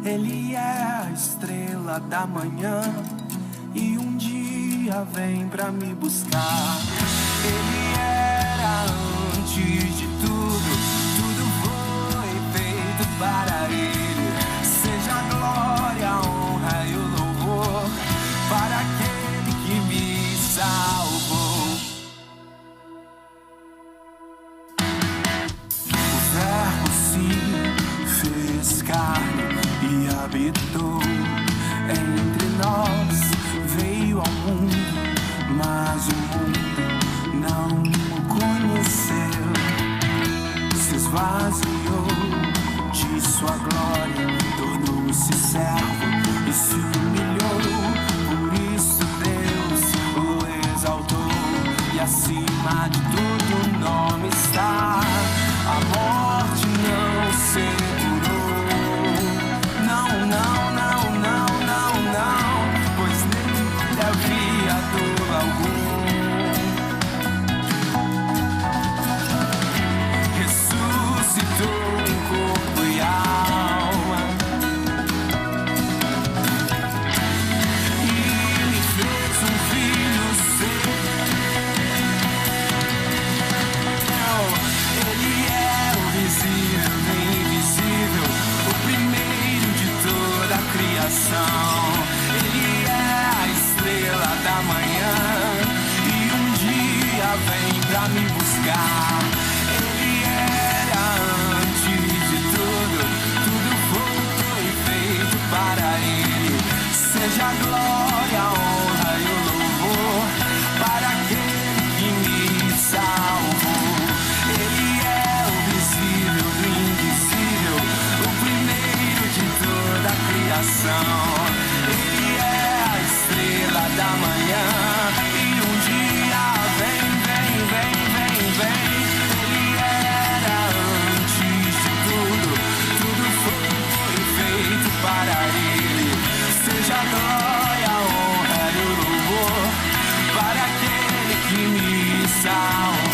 Ele é a estrela da manhã e um dia vem pra me buscar. Ele era antes de tudo, tudo foi feito para ele. Seja a glória, a honra e o louvor para aquele que me salvou. O Verbo se fez carne e habitou entre nós, veio ao mundo, mas o mundo não o conheceu. Se esvaziou de sua glória, tornou-se servo e se humilhou. Por isso Deus o exaltou e acima de todo nome está. A morte não segurou. Não, não, não, não, não, não, pois nele havia dor algum. Ressuscitou em corpo e alma e me fez um filho seu. Ele é o visível e invisível, o primeiro de toda da manhã, e um dia vem pra me buscar. Ele era antes de tudo, tudo foi feito para ele. Seja a glória, a honra e o louvor para aquele que me salvou. Ele é o visível do invisível, o primeiro de toda a criação. Ele é a estrela da manhã, e um dia vem. Ele era antes de tudo, tudo foi feito para ele. Seja a glória, a honra e o louvor para aquele que me salvou.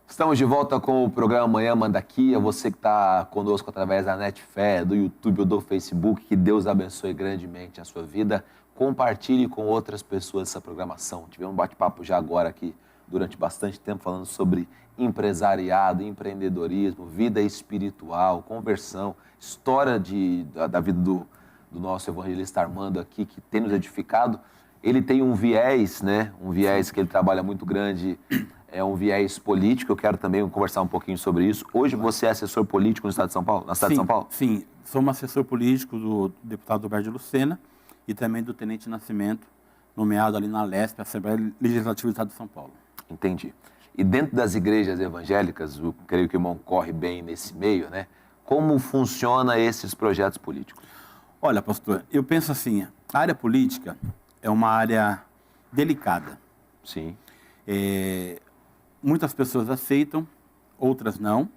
Estamos de volta com o programa Manhã Manda Aqui. A você que está conosco através da Netfé, do YouTube ou do Facebook, que Deus abençoe grandemente a sua vida. Compartilhe com outras pessoas essa programação. Tivemos um bate-papo já agora aqui, durante bastante tempo, falando sobre empresariado, empreendedorismo, vida espiritual, conversão, história da vida do nosso evangelista Armando aqui, que tem nos edificado. Ele tem um viés, né? Um viés que ele trabalha muito grande, é um viés político. Eu quero também conversar um pouquinho sobre isso. Hoje você é assessor político no estado de São Paulo? Na cidade de São Paulo? Sim, sou um assessor político do deputado Roberto de Lucena e também do Tenente Nascimento, nomeado ali na Lesp, Assembleia Legislativa do Estado de São Paulo. Entendi. E dentro das igrejas evangélicas, eu creio que o irmão corre bem nesse meio, né? Como funciona esses projetos políticos? Olha, pastor, eu penso assim, a área política é uma área delicada. Sim. Muitas pessoas aceitam, outras não.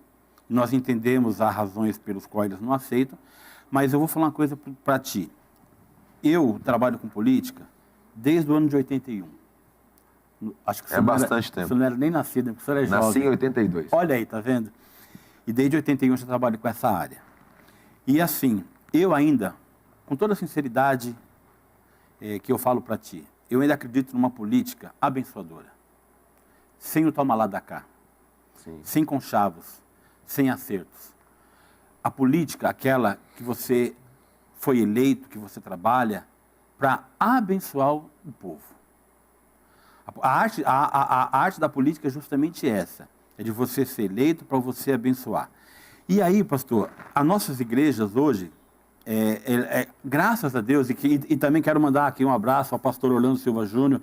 Nós entendemos as razões pelos quais eles não aceitam, mas eu vou falar uma coisa para ti. Eu trabalho com política desde o ano de 81. Acho que bastante tempo. Você não era nem nascido, porque você era jovem. Nasci em 82. Olha aí, tá vendo? E desde 81 eu já trabalho com essa área. E assim, eu ainda, com toda a sinceridade que eu falo para ti, eu ainda acredito numa política abençoadora. Sem o toma lá da cá. Sim. Sem conchavos, sem acertos. A política, aquela que você foi eleito, que você trabalha para abençoar o povo. A arte da política é justamente essa, é de você ser eleito para você abençoar. E aí, pastor, as nossas igrejas hoje, graças a Deus, e também quero mandar aqui um abraço ao pastor Orlando Silva Júnior,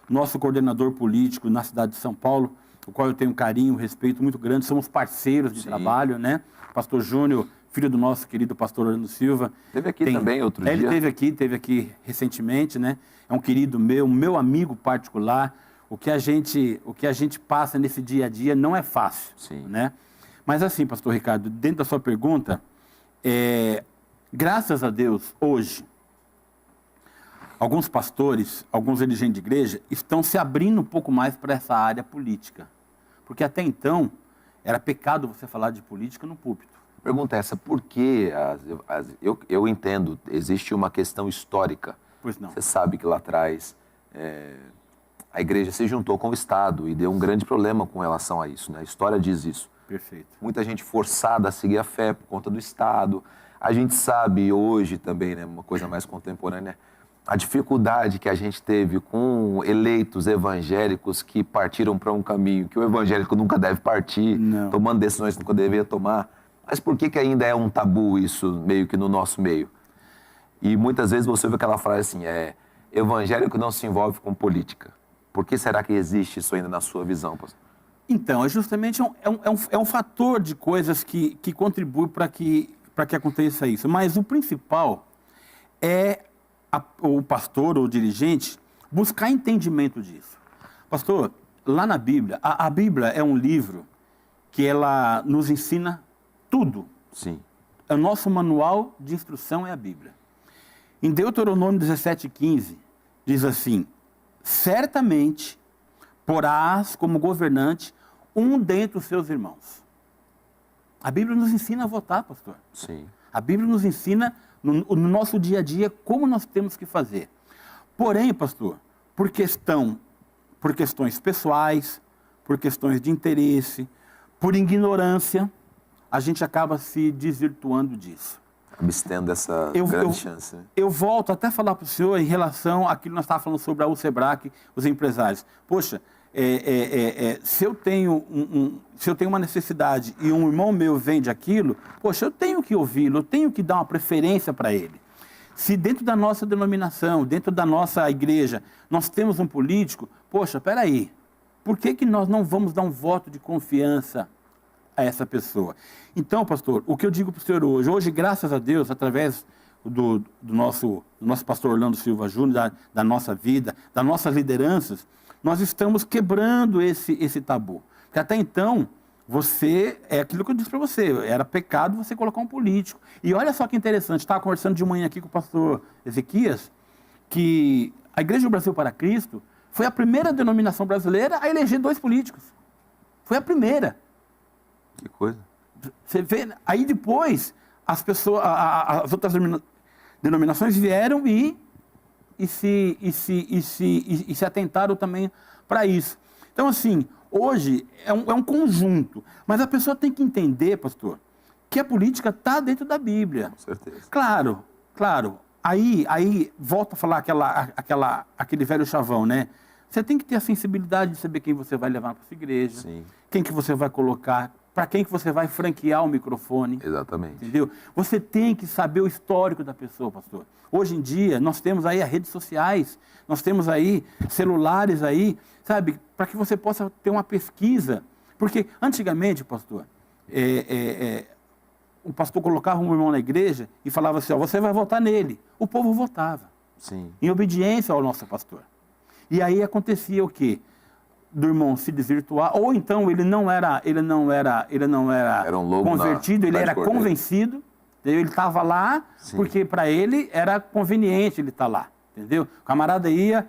nosso coordenador político na cidade de São Paulo, o qual eu tenho um carinho, um respeito muito grande, somos parceiros de trabalho, né? Pastor Júnior, filho do nosso querido pastor Orlando Silva. Teve aqui também outro dia. Ele teve aqui recentemente, né? É um querido meu amigo particular. O que a gente passa nesse dia a dia não é fácil, né? Mas assim, pastor Ricardo, dentro da sua pergunta, graças a Deus, hoje, alguns pastores, alguns dirigentes de igreja estão se abrindo um pouco mais para essa área política. Porque até então, era pecado você falar de política no púlpito. A pergunta é essa, por que, eu entendo, existe uma questão histórica. Pois não. Você sabe que lá atrás a igreja se juntou com o Estado e deu um grande problema com relação a isso, né? A história diz isso. Perfeito. Muita gente forçada a seguir a fé por conta do Estado. A gente sabe hoje também, né, uma coisa mais contemporânea, a dificuldade que a gente teve com eleitos evangélicos que partiram para um caminho que o evangélico nunca deve partir, tomando decisões que nunca deveria tomar. Mas por que ainda é um tabu isso meio que no nosso meio? E muitas vezes você ouve aquela frase assim, evangélico não se envolve com política. Por que será que existe isso ainda na sua visão, pastor? Então, é justamente um fator de coisas que contribui para que aconteça isso. Mas o principal é o pastor ou o dirigente buscar entendimento disso. Pastor, lá na Bíblia, a Bíblia é um livro que ela nos ensina tudo. Sim. o nosso manual de instrução é a Bíblia. Em Deuteronômio 17:15, diz assim: certamente porás como governante um dentre os seus irmãos. A Bíblia nos ensina a votar, pastor. Sim. A Bíblia nos ensina no nosso dia a dia como nós temos que fazer. Porém, pastor, por questões pessoais, por questões de interesse, por ignorância, a gente acaba se desvirtuando disso. Abstendo dessa grande chance. Eu volto até a falar para o senhor em relação àquilo que nós estávamos falando sobre a UCEBRAC, os empresários. Poxa, se eu tenho uma necessidade e um irmão meu vende aquilo, poxa, eu tenho que ouvi-lo, eu tenho que dar uma preferência para ele. Se dentro da nossa denominação, dentro da nossa igreja, nós temos um político, poxa, peraí, por que nós não vamos dar um voto de confiança a essa pessoa? Então, pastor, o que eu digo para o senhor hoje, graças a Deus, através do nosso pastor Orlando Silva Júnior, da nossa vida, das nossas lideranças, nós estamos quebrando esse tabu. Porque até então, é aquilo que eu disse para você, era pecado você colocar um político. E olha só que interessante, estava conversando de manhã aqui com o pastor Ezequias, que a Igreja do Brasil para Cristo foi a primeira denominação brasileira a eleger 2 políticos. Foi a primeira. Que coisa. Você vê, aí depois as outras denominações vieram e se atentaram também para isso. Então, assim, hoje é um conjunto, mas a pessoa tem que entender, pastor, que a política está dentro da Bíblia. Com certeza. Claro. Aí volta a falar aquele velho chavão, né? Você tem que ter a sensibilidade de saber quem você vai levar para sua igreja, Sim. quem que você vai colocar, para quem que você vai franquear o microfone. Exatamente. Entendeu? Você tem que saber o histórico da pessoa, pastor. Hoje em dia, nós temos aí as redes sociais, nós temos aí celulares aí, sabe? Para que você possa ter uma pesquisa. Porque antigamente, pastor, o pastor colocava um irmão na igreja e falava assim, ó, você vai votar nele. O povo votava. Sim. Em obediência ao nosso pastor. E aí acontecia o quê? Do irmão se desvirtuar, ou então ele não era Era um lobo convertido, ele era convencido, entendeu? Ele estava lá. Sim. Porque para ele era conveniente ele estar lá, entendeu? O camarada ia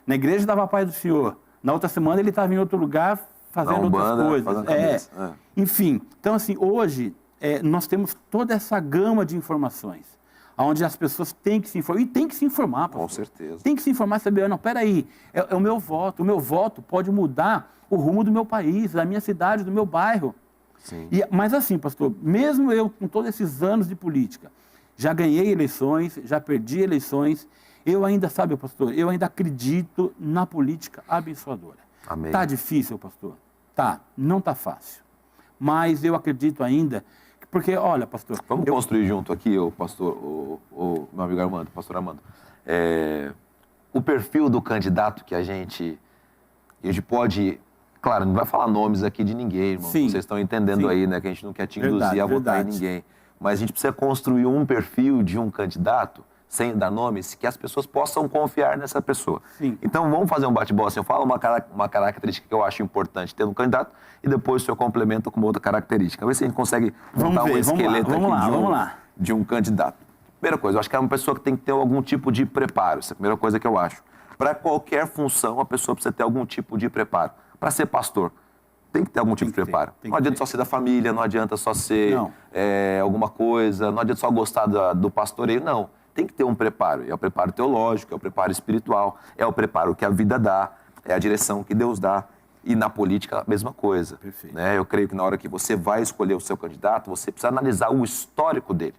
na igreja, dava a paz do Senhor, na outra semana ele estava em outro lugar fazendo outras coisas. Enfim, então assim, hoje nós temos toda essa gama de informações, onde as pessoas têm que se informar. E tem que se informar, pastor. Com certeza. Tem que se informar, saber, não, peraí, é o meu voto. O meu voto pode mudar o rumo do meu país, da minha cidade, do meu bairro. Sim. Mas assim, pastor, mesmo eu com todos esses anos de política, já ganhei eleições, já perdi eleições, eu ainda, sabe, pastor, eu ainda acredito na política abençoadora. Amém. Tá difícil, pastor? Tá, não tá fácil. Mas eu acredito ainda. Porque, olha, pastor... Vamos construir junto aqui, o pastor, o meu amigo Armando, pastor Armando. O perfil do candidato que a gente pode... Claro, não vai falar nomes aqui de ninguém, irmão. Sim. Vocês estão entendendo aí, né? Que a gente não quer te induzir a votar em ninguém. Mas a gente precisa construir um perfil de um candidato, sem dar nomes, que as pessoas possam confiar nessa pessoa. Sim. Então, vamos fazer um bate-bola assim. Eu falo uma característica que eu acho importante ter no candidato e depois o senhor complementa com uma outra característica. Vamos ver se a gente consegue montar um esqueleto aqui de um candidato. Primeira coisa, eu acho que é uma pessoa que tem que ter algum tipo de preparo. Essa é a primeira coisa que eu acho. Para qualquer função, a pessoa precisa ter algum tipo de preparo. Para ser pastor, tem que ter algum tipo de preparo. Não adianta só ser da família, não adianta só ser alguma coisa, não adianta só gostar do pastoreio, não. Tem que ter um preparo. É o preparo teológico, é o preparo espiritual, é o preparo que a vida dá, é a direção que Deus dá. E na política, a mesma coisa. Perfeito. Né? Eu creio que na hora que você vai escolher o seu candidato, você precisa analisar o histórico dele.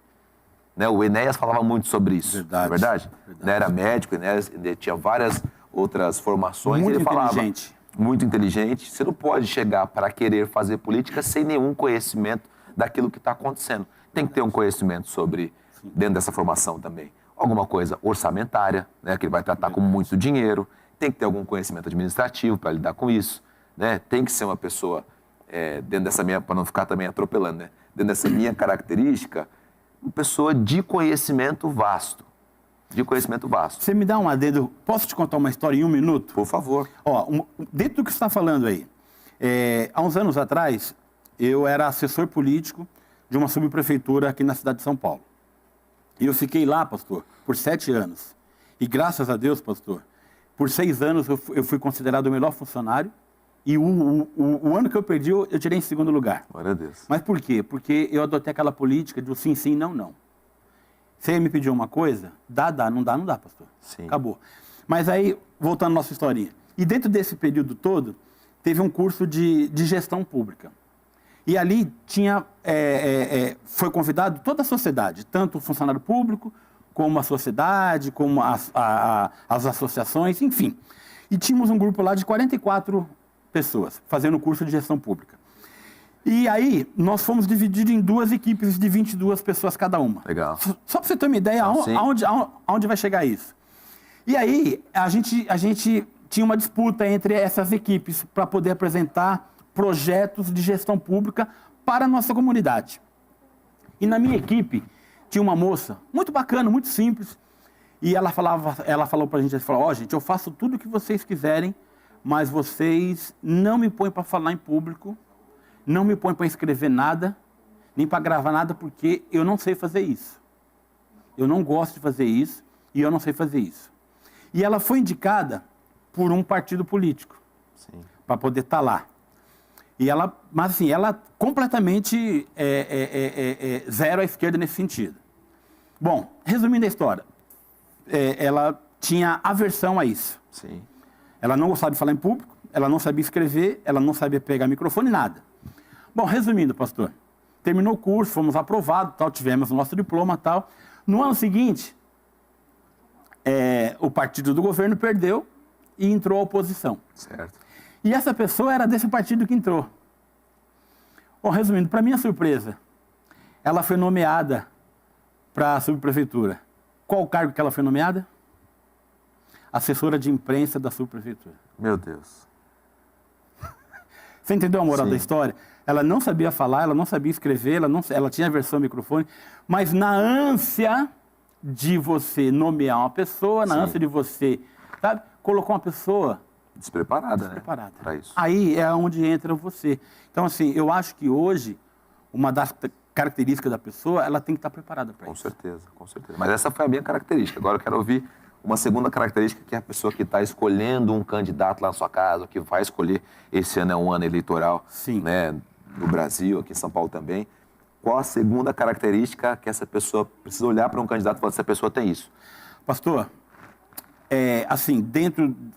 Né? O Enéas falava muito sobre isso, não é verdade? Ele era médico, Enéas tinha várias outras formações. Muito ele falava, inteligente. Muito inteligente. Você não pode chegar para querer fazer política sem nenhum conhecimento daquilo que está acontecendo. Tem que ter um conhecimento sobre, dentro dessa formação também, alguma coisa orçamentária, né? Que ele vai tratar com muito dinheiro. Tem que ter algum conhecimento administrativo para lidar com isso. Né? Tem que ser uma pessoa, dentro dessa minha, para não ficar também atropelando, né? Dentro dessa minha característica, uma pessoa de conhecimento vasto. De conhecimento vasto. Você me dá um adendo, posso te contar uma história em 1 minuto? Por favor. Ó, dentro do que você está falando aí, há uns anos atrás, eu era assessor político de uma subprefeitura aqui na cidade de São Paulo. E eu fiquei lá, pastor, por 7 anos. E graças a Deus, pastor, por 6 anos eu fui considerado o melhor funcionário. E o ano que eu perdi, eu tirei em 2º lugar. Glória a Deus. Mas por quê? Porque eu adotei aquela política de sim, sim, não, não. Você me pediu uma coisa, dá, não dá, não dá, pastor. Sim. Acabou. Mas aí, voltando à nossa historinha. E dentro desse período todo, teve um curso de gestão pública. E ali foi convidado toda a sociedade, tanto o funcionário público, como a sociedade, como as associações, enfim. E tínhamos um grupo lá de 44 pessoas fazendo o curso de gestão pública. E aí, nós fomos divididos em 2 equipes de 22 pessoas cada uma. Legal. Só para você ter uma ideia aonde vai chegar isso. E aí, a gente tinha uma disputa entre essas equipes para poder apresentar projetos de gestão pública para a nossa comunidade. E na minha equipe, tinha uma moça muito bacana, muito simples, e ela falou para a gente, gente, eu faço tudo o que vocês quiserem, mas vocês não me põem para falar em público, não me põem para escrever nada, nem para gravar nada, porque eu não sei fazer isso. Eu não gosto de fazer isso e eu não sei fazer isso. E ela foi indicada por um partido político para poder estar lá. Mas assim, ela completamente zero à esquerda nesse sentido. Bom, resumindo a história, ela tinha aversão a isso. Sim. Ela não gostava de falar em público, ela não sabia escrever, ela não sabia pegar microfone, nada. Bom, resumindo, pastor, terminou o curso, fomos aprovados, tal, tivemos o nosso diploma, tal. No ano seguinte, o partido do governo perdeu e entrou a oposição. Certo. E essa pessoa era desse partido que entrou. Bom, resumindo, para minha surpresa, ela foi nomeada para a subprefeitura. Qual o cargo que ela foi nomeada? Assessora de imprensa da subprefeitura. Meu Deus. Você entendeu a moral Sim. da história? Ela não sabia falar, ela não sabia escrever, ela tinha aversão ao microfone, mas na ânsia de você nomear uma pessoa, na Sim. ânsia de você, sabe, colocou uma pessoa Despreparada. Para isso. Aí é onde entra você. Então, assim, eu acho que hoje, uma das características da pessoa, ela tem que estar preparada para isso. Com certeza. Mas essa foi a minha característica. Agora eu quero ouvir uma segunda característica, que é a pessoa que está escolhendo um candidato lá na sua casa, que vai escolher, esse ano é um ano eleitoral, Sim. né, no Brasil, aqui em São Paulo também. Qual a segunda característica que essa pessoa precisa olhar para um candidato e falar, essa pessoa tem isso? Pastor, assim,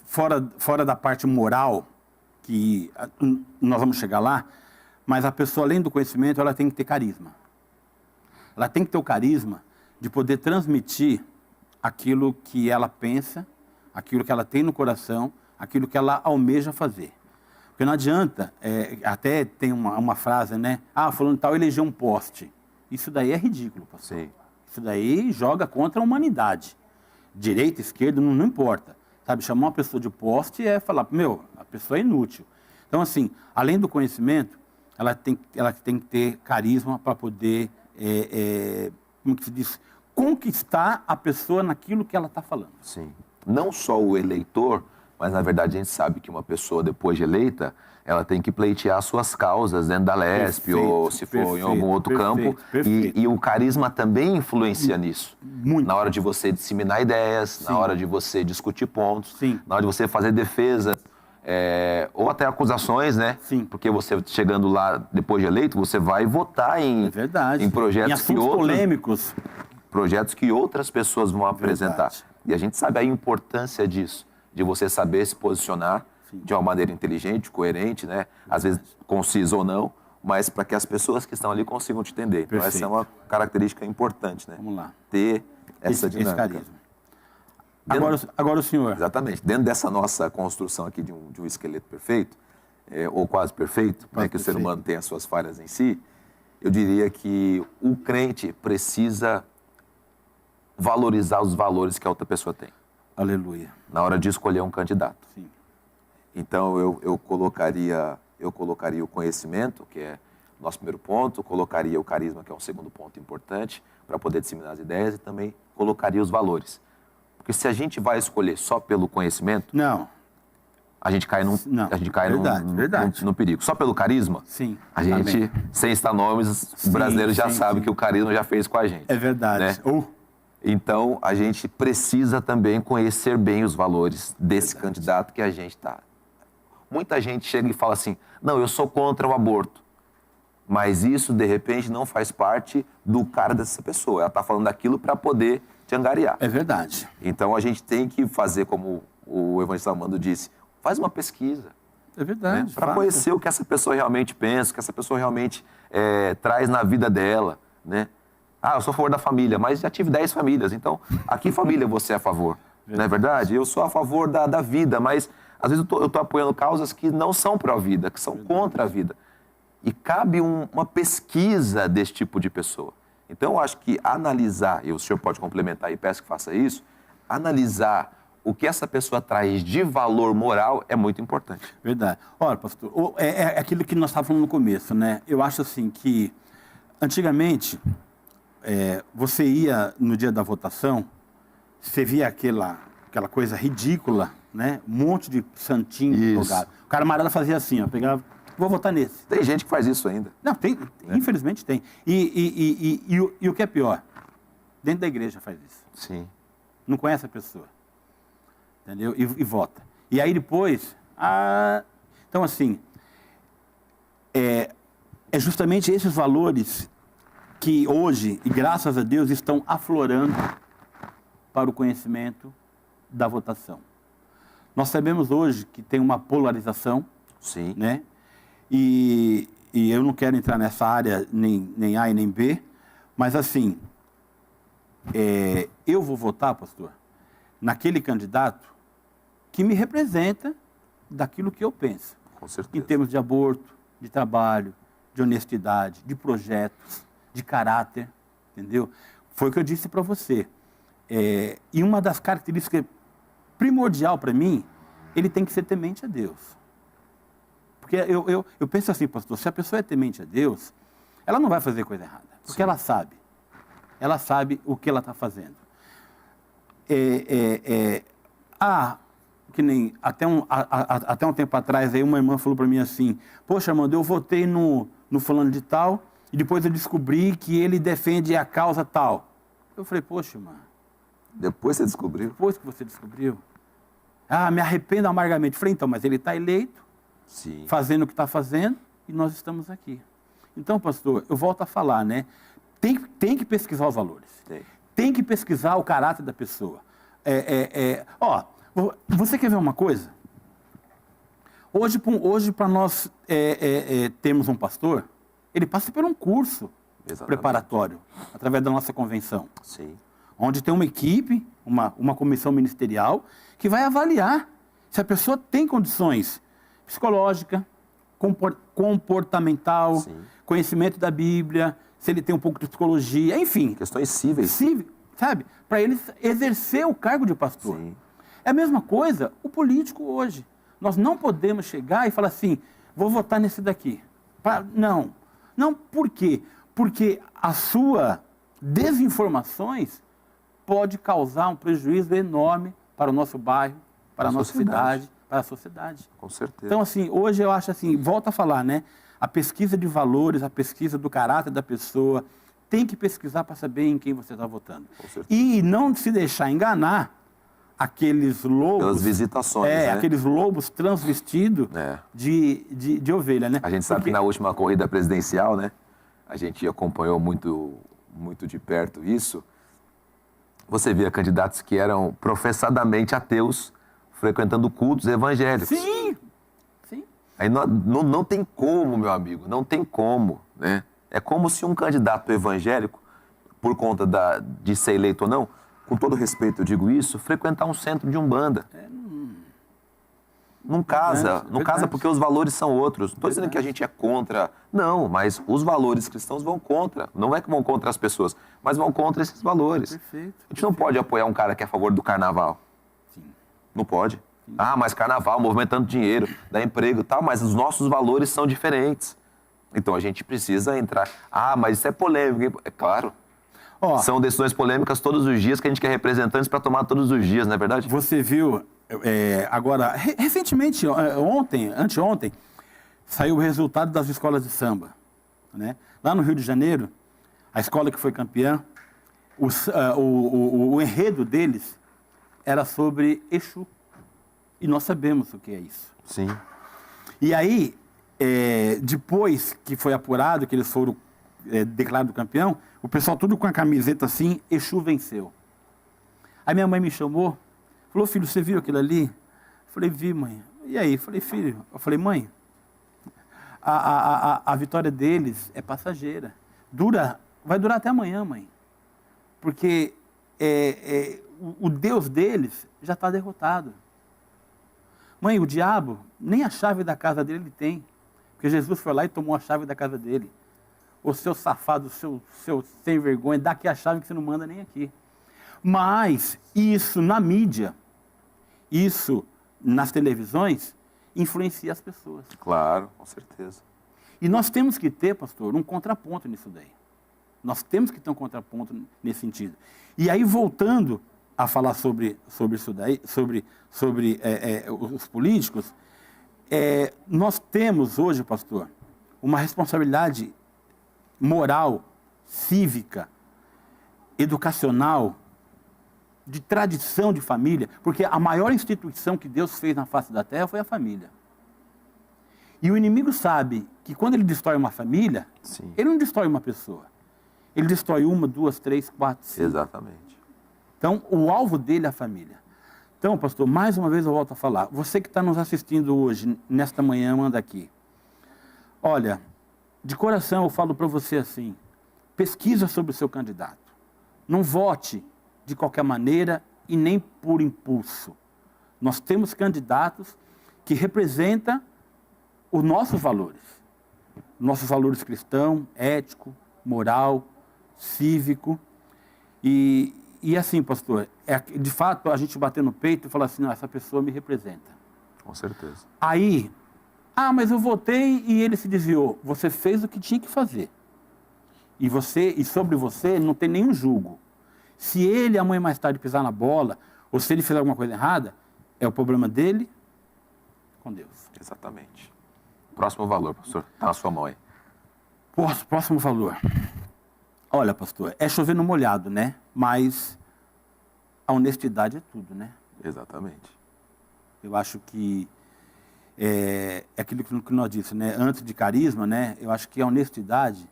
fora da parte moral, que nós vamos chegar lá, mas a pessoa, além do conhecimento, ela tem que ter carisma. Ela tem que ter o carisma de poder transmitir aquilo que ela pensa, aquilo que ela tem no coração, aquilo que ela almeja fazer. Porque não adianta, até tem uma frase, né? Fulano tal elegeu um poste. Isso daí é ridículo, pastor. Sim. Isso daí joga contra a humanidade. Direita, esquerda, não importa. Sabe, chamar uma pessoa de poste é falar, a pessoa é inútil. Então, assim, além do conhecimento, ela tem que ter carisma para poder, como que se diz, conquistar a pessoa naquilo que ela está falando. Sim. Não só o eleitor, mas na verdade a gente sabe que uma pessoa depois de eleita, ela tem que pleitear suas causas dentro da LESP, Perfeito, ou se for em algum outro campo. Perfeito. E o carisma também influencia nisso. Muito. Na hora de você disseminar ideias, Sim. na hora de você discutir pontos, Sim. na hora de você fazer defesa, ou até acusações, né? Sim. Porque você, chegando lá depois de eleito, você vai votar em, Verdade. em projetos Em assuntos polêmicos. projetos que outras pessoas vão apresentar. Verdade. E a gente sabe a importância disso, de você saber se posicionar de uma maneira inteligente, coerente, né? Às vezes concisa ou não, mas para que as pessoas que estão ali consigam te entender. Então essa é uma característica importante, né? Vamos lá. Ter essa dinâmica. Esse carisma. Agora o senhor. Exatamente. Dentro dessa nossa construção aqui de um esqueleto perfeito, ou quase perfeito, né, que o ser humano tem as suas falhas em si, eu diria que o crente precisa valorizar os valores que a outra pessoa tem. Aleluia. Na hora de escolher um candidato. Sim. Então eu colocaria o conhecimento, que é o nosso primeiro ponto, colocaria o carisma, que é um segundo ponto importante, para poder disseminar as ideias, e também colocaria os valores. Porque se a gente vai escolher só pelo conhecimento, Não. a gente cai num, Não, a gente cai verdade. num perigo. Só pelo carisma? Sim, A gente, também. sem citar nomes, o Sim, brasileiro já sim, sabe sim. que o carisma já fez com a gente. É verdade. Né? Então, a gente precisa também conhecer bem os valores desse candidato que a gente está. Muita gente chega e fala assim, não, eu sou contra o aborto. Mas isso, de repente, não faz parte do cara dessa pessoa. Ela está falando daquilo para poder te angariar. É verdade. Então, a gente tem que fazer, como o evangelista Armando disse, faz uma pesquisa. É verdade. Para conhecer o que essa pessoa realmente pensa, o que essa pessoa realmente traz na vida dela, né? Ah, eu sou a favor da família, mas já tive 10 famílias, então a que família você é a favor? Não é verdade? Eu sou a favor da vida, mas às vezes eu tô apoiando causas que não são pró-vida, que são contra a vida. E cabe uma pesquisa desse tipo de pessoa. Então eu acho que analisar, e o senhor pode complementar e peço que faça isso, analisar o que essa pessoa traz de valor moral é muito importante. Verdade. Olha, pastor, é aquilo que nós estávamos falando no começo, né? Eu acho assim que, antigamente, você ia no dia da votação, você via aquela coisa ridícula, né? Um monte de santinho jogado. O camarada fazia assim, ó, pegava, vou votar nesse. Tem gente que faz isso ainda. Não, tem, infelizmente tem. E o que é pior? Dentro da igreja faz isso. Sim. Não conhece a pessoa. Entendeu? E vota. E aí depois... Então, assim, é justamente esses valores que hoje, e graças a Deus, estão aflorando para o conhecimento da votação. Nós sabemos hoje que tem uma polarização, Sim. né? E eu não quero entrar nessa área, nem A e nem B, mas assim, eu vou votar, pastor, naquele candidato que me representa daquilo que eu penso. Com certeza. Em termos de aborto, de trabalho, de honestidade, de projetos, de caráter, entendeu? Foi o que eu disse para você. E uma das características primordial para mim, ele tem que ser temente a Deus. Porque eu penso assim, pastor, se a pessoa é temente a Deus, ela não vai fazer coisa errada. Porque ela sabe. Ela sabe o que ela está fazendo. Que nem até um tempo atrás, aí uma irmã falou para mim assim, poxa, Armando, eu votei no fulano de tal, e depois eu descobri que ele defende a causa tal. Eu falei, poxa, irmã. Depois você descobriu? Depois que você descobriu. Me arrependo amargamente. Eu falei, então, mas ele está eleito, Sim. fazendo o que está fazendo, e nós estamos aqui. Então, pastor, eu volto a falar, né? Tem que pesquisar os valores. Tem que pesquisar o caráter da pessoa. Você quer ver uma coisa? Hoje para nós termos um pastor, ele passa por um curso preparatório, através da nossa convenção. Sim. Onde tem uma equipe, uma comissão ministerial, que vai avaliar se a pessoa tem condições psicológica, comportamental, Sim. conhecimento da Bíblia, se ele tem um pouco de psicologia, enfim. Questões cíveis. Sabe? Para ele exercer o cargo de pastor. Sim. É a mesma coisa o político hoje. Nós não podemos chegar e falar assim, vou votar nesse daqui. Não. Não, por quê? Porque a sua desinformações pode causar um prejuízo enorme para o nosso bairro, para a nossa cidade, para a sociedade. Com certeza. Então, assim, hoje eu acho assim, volto a falar, né? A pesquisa de valores, a pesquisa do caráter da pessoa, tem que pesquisar para saber em quem você está votando. Com certeza. E não se deixar enganar aqueles lobos... Pelas visitações, né? Aqueles lobos transvestidos de ovelha, né? A gente sabe que na última corrida presidencial, né? A gente acompanhou muito, muito de perto isso. Você via candidatos que eram professadamente ateus frequentando cultos evangélicos. Sim. Aí não tem como, meu amigo, não tem como, né? É como se um candidato evangélico, por conta de ser eleito ou não, com todo respeito eu digo isso, frequentar um centro de umbanda. Não casa, não casa porque os valores são outros. Não estou dizendo que a gente é contra, não, mas os valores cristãos vão contra. Não é que vão contra as pessoas, mas vão contra esses valores. Perfeito. A gente não pode apoiar um cara que é a favor do carnaval. Sim. Não pode. Sim. Mas carnaval, movimentando dinheiro, dá emprego e tal, mas os nossos valores são diferentes. Então a gente precisa entrar. Mas isso é polêmico. É claro. São decisões polêmicas todos os dias que a gente quer representantes para tomar todos os dias, não é verdade? Você viu Agora, recentemente, anteontem, saiu o resultado das escolas de samba, né? Lá no Rio de Janeiro, a escola que foi campeã, o enredo deles era sobre Exu. E nós sabemos o que é isso. Sim. E aí, depois que foi apurado, que eles foram declarados campeão, o pessoal tudo com a camiseta assim, Exu venceu. Aí minha mãe me chamou, falou, filho, você viu aquilo ali? Eu falei, vi, mãe. E aí? Eu falei, filho, mãe, a vitória deles é passageira. Vai durar até amanhã, mãe. Porque o Deus deles já está derrotado. Mãe, o diabo, nem a chave da casa dele ele tem. Porque Jesus foi lá e tomou a chave da casa dele. Ô seu safado, seu sem vergonha, dá aqui a chave que você não manda nem aqui. Mas isso na mídia, isso nas televisões, influencia as pessoas. Claro, com certeza. E nós temos que ter, pastor, um contraponto nisso daí. Nós temos que ter um contraponto nesse sentido. E aí, voltando a falar sobre isso daí, sobre os políticos, nós temos hoje, pastor, uma responsabilidade moral, cívica, educacional, de tradição de família, porque a maior instituição que Deus fez na face da terra foi a família. E o inimigo sabe que quando ele destrói uma família, Sim. ele não destrói uma pessoa. Ele destrói 1, 2, 3, 4, 5. Exatamente. Então, o alvo dele é a família. Então, pastor, mais uma vez eu volto a falar. Você que está nos assistindo hoje, nesta manhã, manda aqui. Olha, de coração eu falo para você assim, pesquisa sobre o seu candidato. Não vote de qualquer maneira e nem por impulso. Nós temos candidatos que representam os nossos valores cristão, ético, moral, cívico. E assim, pastor, de fato a gente bater no peito e falar assim, não, essa pessoa me representa. Com certeza. Aí, mas eu votei e ele se desviou. Você fez o que tinha que fazer. E sobre você não tem nenhum julgo. Se ele amanhã mais tarde pisar na bola, ou se ele fizer alguma coisa errada, é o problema dele com Deus. Exatamente. Próximo valor, pastor. Está na sua mão aí. Próximo valor. Olha, pastor, é chover no molhado, né? Mas a honestidade é tudo, né? Exatamente. Eu acho que é aquilo que nós disse, né? Antes de carisma, né? Eu acho que a honestidade,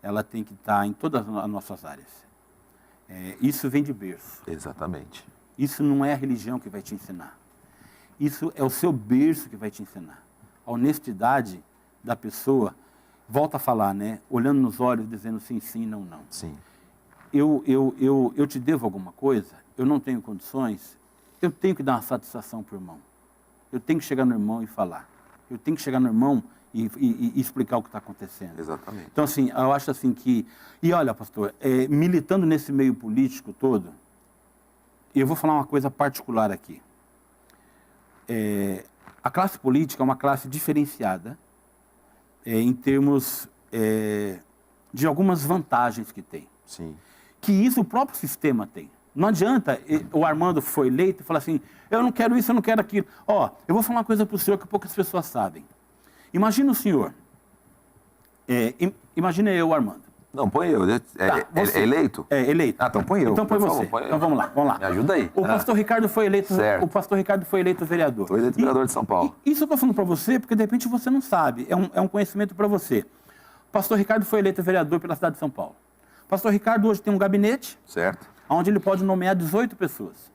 ela tem que estar em todas as nossas áreas. Isso vem de berço. Exatamente. Isso não é a religião que vai te ensinar. Isso é o seu berço que vai te ensinar. A honestidade da pessoa, volta a falar, né? Olhando nos olhos, dizendo sim, sim, não, não. Sim. Eu te devo alguma coisa, eu não tenho condições, eu tenho que dar uma satisfação para o irmão. Eu tenho que chegar no irmão e falar. Eu tenho que chegar no irmão e explicar o que está acontecendo. Exatamente. Então, assim, eu acho assim que... E olha, pastor, militando nesse meio político todo, eu vou falar uma coisa particular aqui. A classe política é uma classe diferenciada em termos de algumas vantagens que tem. Sim. Que isso o próprio sistema tem. Não adianta o Armando foi eleito e falar assim, eu não quero isso, eu não quero aquilo. Eu vou falar uma coisa para o senhor que poucas pessoas sabem. Imagina o senhor, imagina eu, Armando. Não, põe eu. É eleito? É, eleito. Então põe eu. Então põe Por você. favor, Então vamos lá. Me ajuda aí. O pastor Ricardo foi eleito, certo. O pastor Ricardo foi eleito vereador. Foi eleito vereador de São Paulo. Isso eu estou falando para você porque de repente você não sabe, é um conhecimento para você. O pastor Ricardo foi eleito vereador pela cidade de São Paulo. O pastor Ricardo hoje tem um gabinete, certo, onde ele pode nomear 18 pessoas.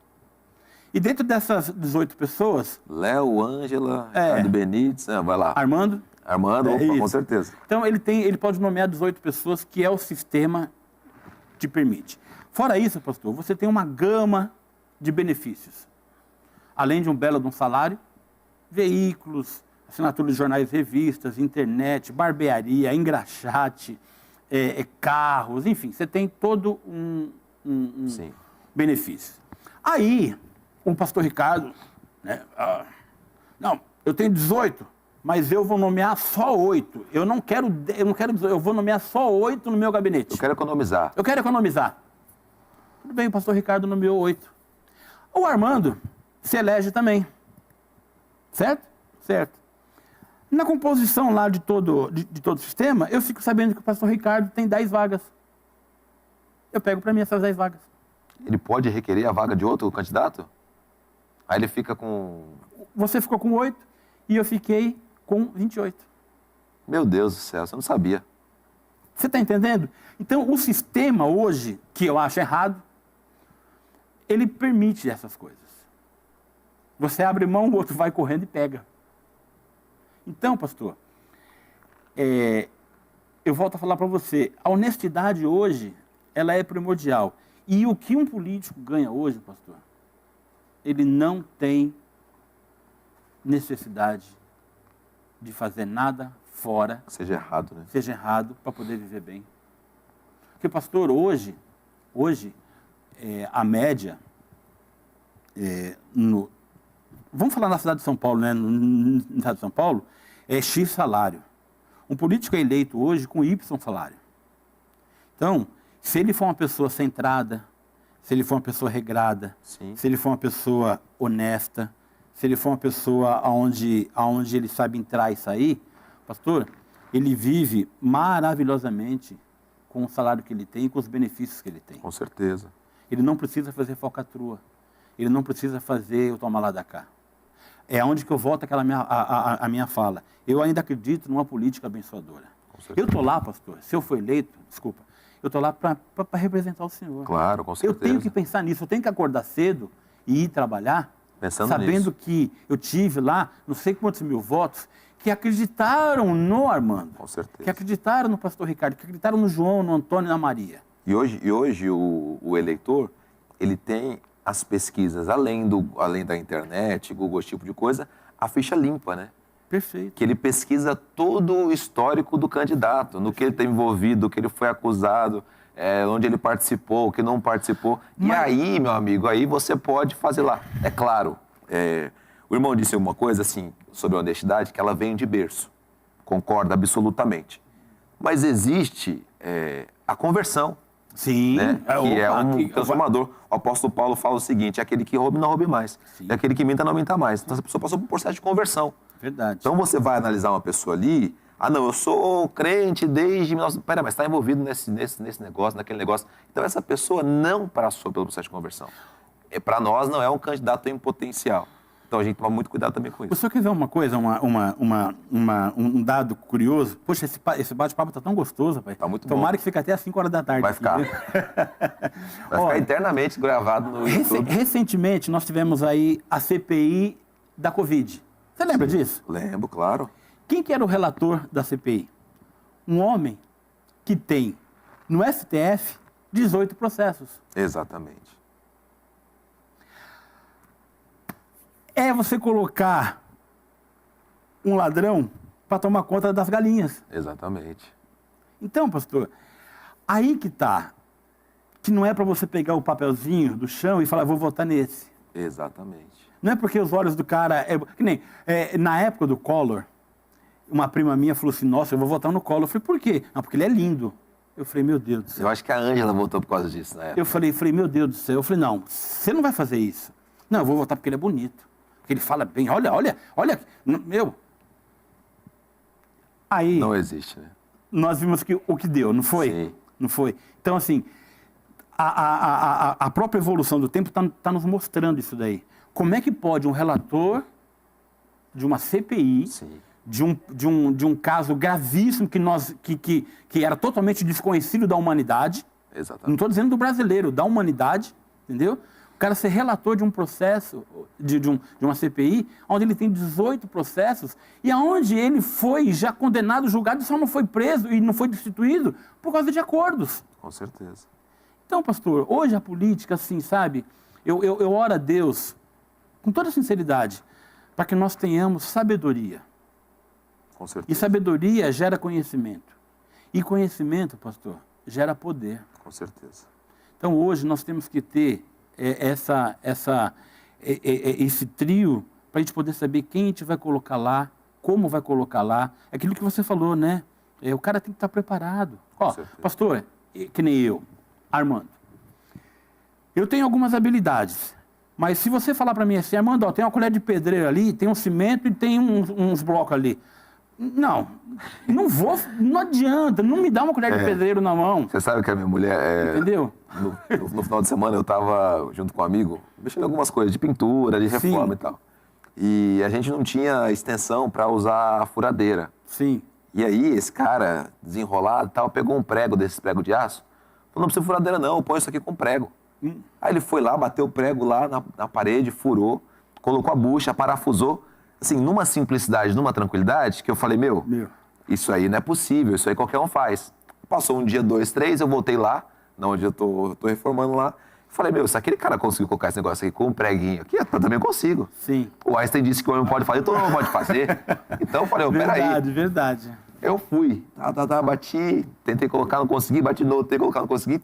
E dentro dessas 18 pessoas... Léo, Ângela, Ricardo Benites, vai lá. Armando, com certeza. Então ele pode nomear 18 pessoas, que é o sistema te permite. Fora isso, pastor, você tem uma gama de benefícios. Além de um belo de um salário, veículos, assinatura de jornais e revistas, internet, barbearia, engraxate, carros, enfim, você tem todo um benefício. Aí, o pastor Ricardo, né, não, eu tenho 18, mas eu vou nomear só 8. Eu não quero 18, eu vou nomear só 8 no meu gabinete. Eu quero economizar. Eu quero economizar. Tudo bem, o pastor Ricardo nomeou 8. O Armando se elege também. Certo? Certo. Na composição lá de todo o sistema, eu fico sabendo que o pastor Ricardo tem 10 vagas. Eu pego para mim essas 10 vagas. Ele pode requerer a vaga de outro candidato? Aí ele fica com... Você ficou com 8 e eu fiquei com 28. Meu Deus do céu, você não sabia. Você está entendendo? Então, o sistema hoje, que eu acho errado, ele permite essas coisas. Você abre mão, o outro vai correndo e pega. Então, pastor, eu volto a falar para você, a honestidade hoje, ela é primordial. E o que um político ganha hoje, pastor, ele não tem necessidade de fazer nada fora. Seja errado, né? Seja errado para poder viver bem. Porque, pastor, hoje a média, vamos falar na cidade de São Paulo, né? No estado de São Paulo, é X salário. Um político é eleito hoje com Y salário. Então, se ele for uma pessoa centrada, se ele for uma pessoa regrada, Sim. se ele for uma pessoa honesta, se ele for uma pessoa aonde ele sabe entrar e sair, pastor, ele vive maravilhosamente com o salário que ele tem e com os benefícios que ele tem. Com certeza. Ele não precisa fazer falcatrua. Ele não precisa fazer o tomar lá da cá. É onde que eu volto a minha fala. Eu ainda acredito numa política abençoadora. Eu estou lá, pastor, se eu for eleito, desculpa, eu estou lá para representar o Senhor. Claro, com certeza. Eu tenho que pensar nisso, eu tenho que acordar cedo e ir trabalhar, Pensando sabendo nisso. que eu tive lá não sei quantos mil votos que acreditaram no Armando, Com certeza. que acreditaram no pastor Ricardo, que acreditaram no João, no Antônio e na Maria. E hoje o eleitor, ele tem as pesquisas, além da internet, Google, esse tipo de coisa, a ficha limpa, né? Perfeito. Que ele pesquisa todo o histórico do candidato, no que ele está envolvido, o que ele foi acusado, onde ele participou, o que não participou. E aí, meu amigo, aí você pode fazer lá. É claro, o irmão disse uma coisa assim, sobre a honestidade, que ela vem de berço. Concordo absolutamente. Mas existe a conversão. Sim. Né? Que é um transformador. O apóstolo Paulo fala o seguinte: aquele que rouba, não roube mais. Sim. E aquele que minta, não minta mais. Então, essa pessoa passou por um processo de conversão. Verdade. Então, você vai analisar uma pessoa ali, não, eu sou crente desde... Pera, mas está envolvido nesse negócio, naquele negócio. Então, essa pessoa não passou pelo processo de conversão. Para nós, não é um candidato em potencial. Então, a gente toma muito cuidado também com isso. O senhor quer ver uma coisa, um dado curioso? Poxa, esse bate-papo tá tão gostoso, pai. Tá muito bom. Tomara que fique até às 5 horas da tarde. Vai aqui, ficar. viu? Vai ficar eternamente gravado no YouTube. Recentemente, nós tivemos aí a CPI da Covid. Você lembra disso? Lembro, claro. Quem que era o relator da CPI? Um homem que tem, no STF, 18 processos. Exatamente. É você colocar um ladrão para tomar conta das galinhas. Exatamente. Então, pastor, aí que tá. Que não é para você pegar o papelzinho do chão e falar, vou votar nesse. Exatamente. Não é porque os olhos do cara... que nem, na época do Collor, uma prima minha falou assim, nossa, eu vou votar no Collor. Eu falei, por quê? Ah, porque ele é lindo. Eu falei, meu Deus do céu. Eu acho que a Ângela votou por causa disso, né? Eu falei, meu Deus do céu. Eu falei, não, você não vai fazer isso. Não, eu vou votar porque ele é bonito. Porque ele fala bem, olha, meu. Aí... Não existe, né? Nós vimos o que deu, não foi? Sim. Não foi? Então, assim, a própria evolução do tempo está nos mostrando isso daí. Como é que pode um relator de uma CPI, Sim. de um caso gravíssimo que era totalmente desconhecido da humanidade, Exatamente. não estou dizendo do brasileiro, da humanidade, entendeu? O cara ser relator de um processo, de uma CPI, onde ele tem 18 processos, e aonde ele foi já condenado, julgado, e só não foi preso e não foi destituído por causa de acordos. Com certeza. Então, pastor, hoje a política, assim, sabe, eu oro a Deus, com toda sinceridade, para que nós tenhamos sabedoria. Com certeza. E sabedoria gera conhecimento. E conhecimento, pastor, gera poder. Com certeza. Então, hoje nós temos que ter esse trio para a gente poder saber quem a gente vai colocar lá, como vai colocar lá. Aquilo que você falou, né? O cara tem que estar preparado. Ó, certeza. pastor, que nem eu, Armando. Eu tenho algumas habilidades. Mas se você falar para mim assim, Armando, ó, tem uma colher de pedreiro ali, tem um cimento e tem uns blocos ali. Não vou, não adianta, não me dá uma colher de pedreiro na mão. Você sabe que a minha mulher... Entendeu? No final de semana eu estava junto com um amigo, mexendo em algumas coisas de pintura, de reforma e tal. E a gente não tinha extensão para usar a furadeira. Sim. E aí esse cara, desenrolado e tal, pegou um prego desses pregos de aço. Falou, não precisa de furadeira não, põe isso aqui com prego. Aí ele foi lá, bateu o prego lá na parede, furou, colocou a bucha, parafusou. Assim, numa simplicidade, numa tranquilidade, que eu falei, meu, isso aí não é possível, isso aí qualquer um faz. Passou um dia, 2, 3, eu voltei lá, onde eu tô reformando lá, falei, meu, se aquele cara conseguiu colocar esse negócio aqui com um preguinho aqui, eu também consigo. Sim. O Einstein disse que o homem pode fazer, todo mundo pode fazer. Então eu falei, peraí. Verdade. Eu fui, bati, tentei colocar, não consegui, bati no outro, tentei colocar, não consegui,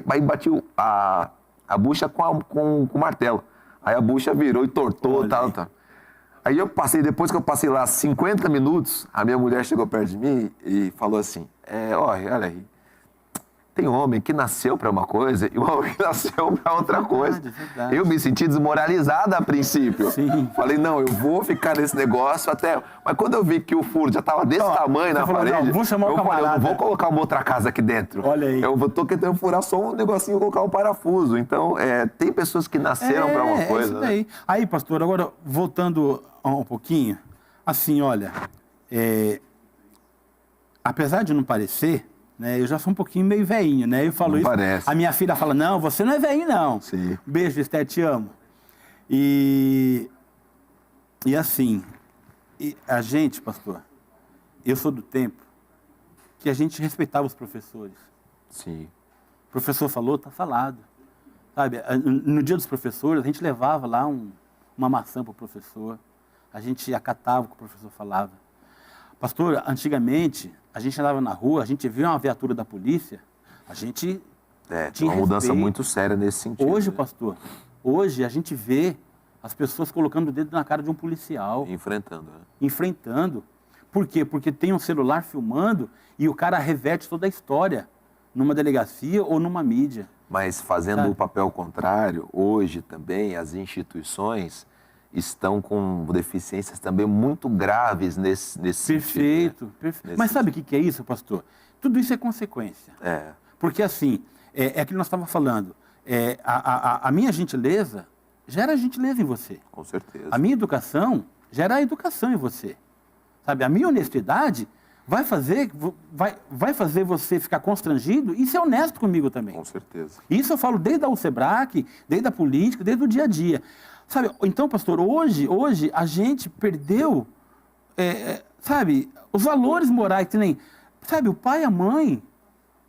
aí bati a bucha com o martelo. Aí a bucha virou e tortou, tal. Aí depois que eu passei lá 50 minutos, a minha mulher chegou perto de mim e falou assim, olha aí, tem homem que nasceu para uma coisa e um homem que nasceu para outra coisa. Verdade. Eu me senti desmoralizada a princípio. Sim. Falei, não, eu vou ficar nesse negócio até... Mas quando eu vi que o furo já estava desse tamanho na parede, não, vou chamar o camarada. falei, eu não vou colocar uma outra casa aqui dentro. Olha aí. Eu tô tentando furar só um negocinho e colocar um parafuso. Então, tem pessoas que nasceram para uma coisa. Isso daí. Né? Aí, pastor, agora voltando um pouquinho, assim, olha, apesar de não parecer, né, eu já sou um pouquinho meio velhinho, né? Eu falo não isso. Parece. A minha filha fala, não, você não é velhinho, não. Sim. Beijo, Esther, te amo. E assim, a gente, pastor, eu sou do tempo que a gente respeitava os professores. Sim. O professor falou, tá falado. Sabe, no dia dos professores, a gente levava lá uma maçã para o professor, a gente acatava o que o professor falava. Pastor, antigamente, a gente andava na rua, a gente via uma viatura da polícia, a gente tinha uma mudança respeito. muito séria nesse sentido. Hoje, né? pastor, hoje a gente vê as pessoas colocando o dedo na cara de um policial. Enfrentando, né? Enfrentando. Por quê? Porque tem um celular filmando e o cara reverte toda a história numa delegacia ou numa mídia. Mas fazendo o papel contrário, hoje também as instituições estão com deficiências também muito graves nesse Perfeito, sentido. Né? perfeito. Mas sabe o que é isso, pastor? Tudo isso é consequência. Porque assim, é aquilo que nós estávamos falando, a minha gentileza gera gentileza em você. Com certeza. A minha educação gera educação em você. Sabe, a minha honestidade vai fazer você ficar constrangido e ser honesto comigo também. Com certeza. Isso eu falo desde a UCEBRAC, desde a política, desde o dia a dia. Sabe, então, pastor, hoje a gente perdeu, sabe, os valores morais, que nem, sabe, o pai e a mãe,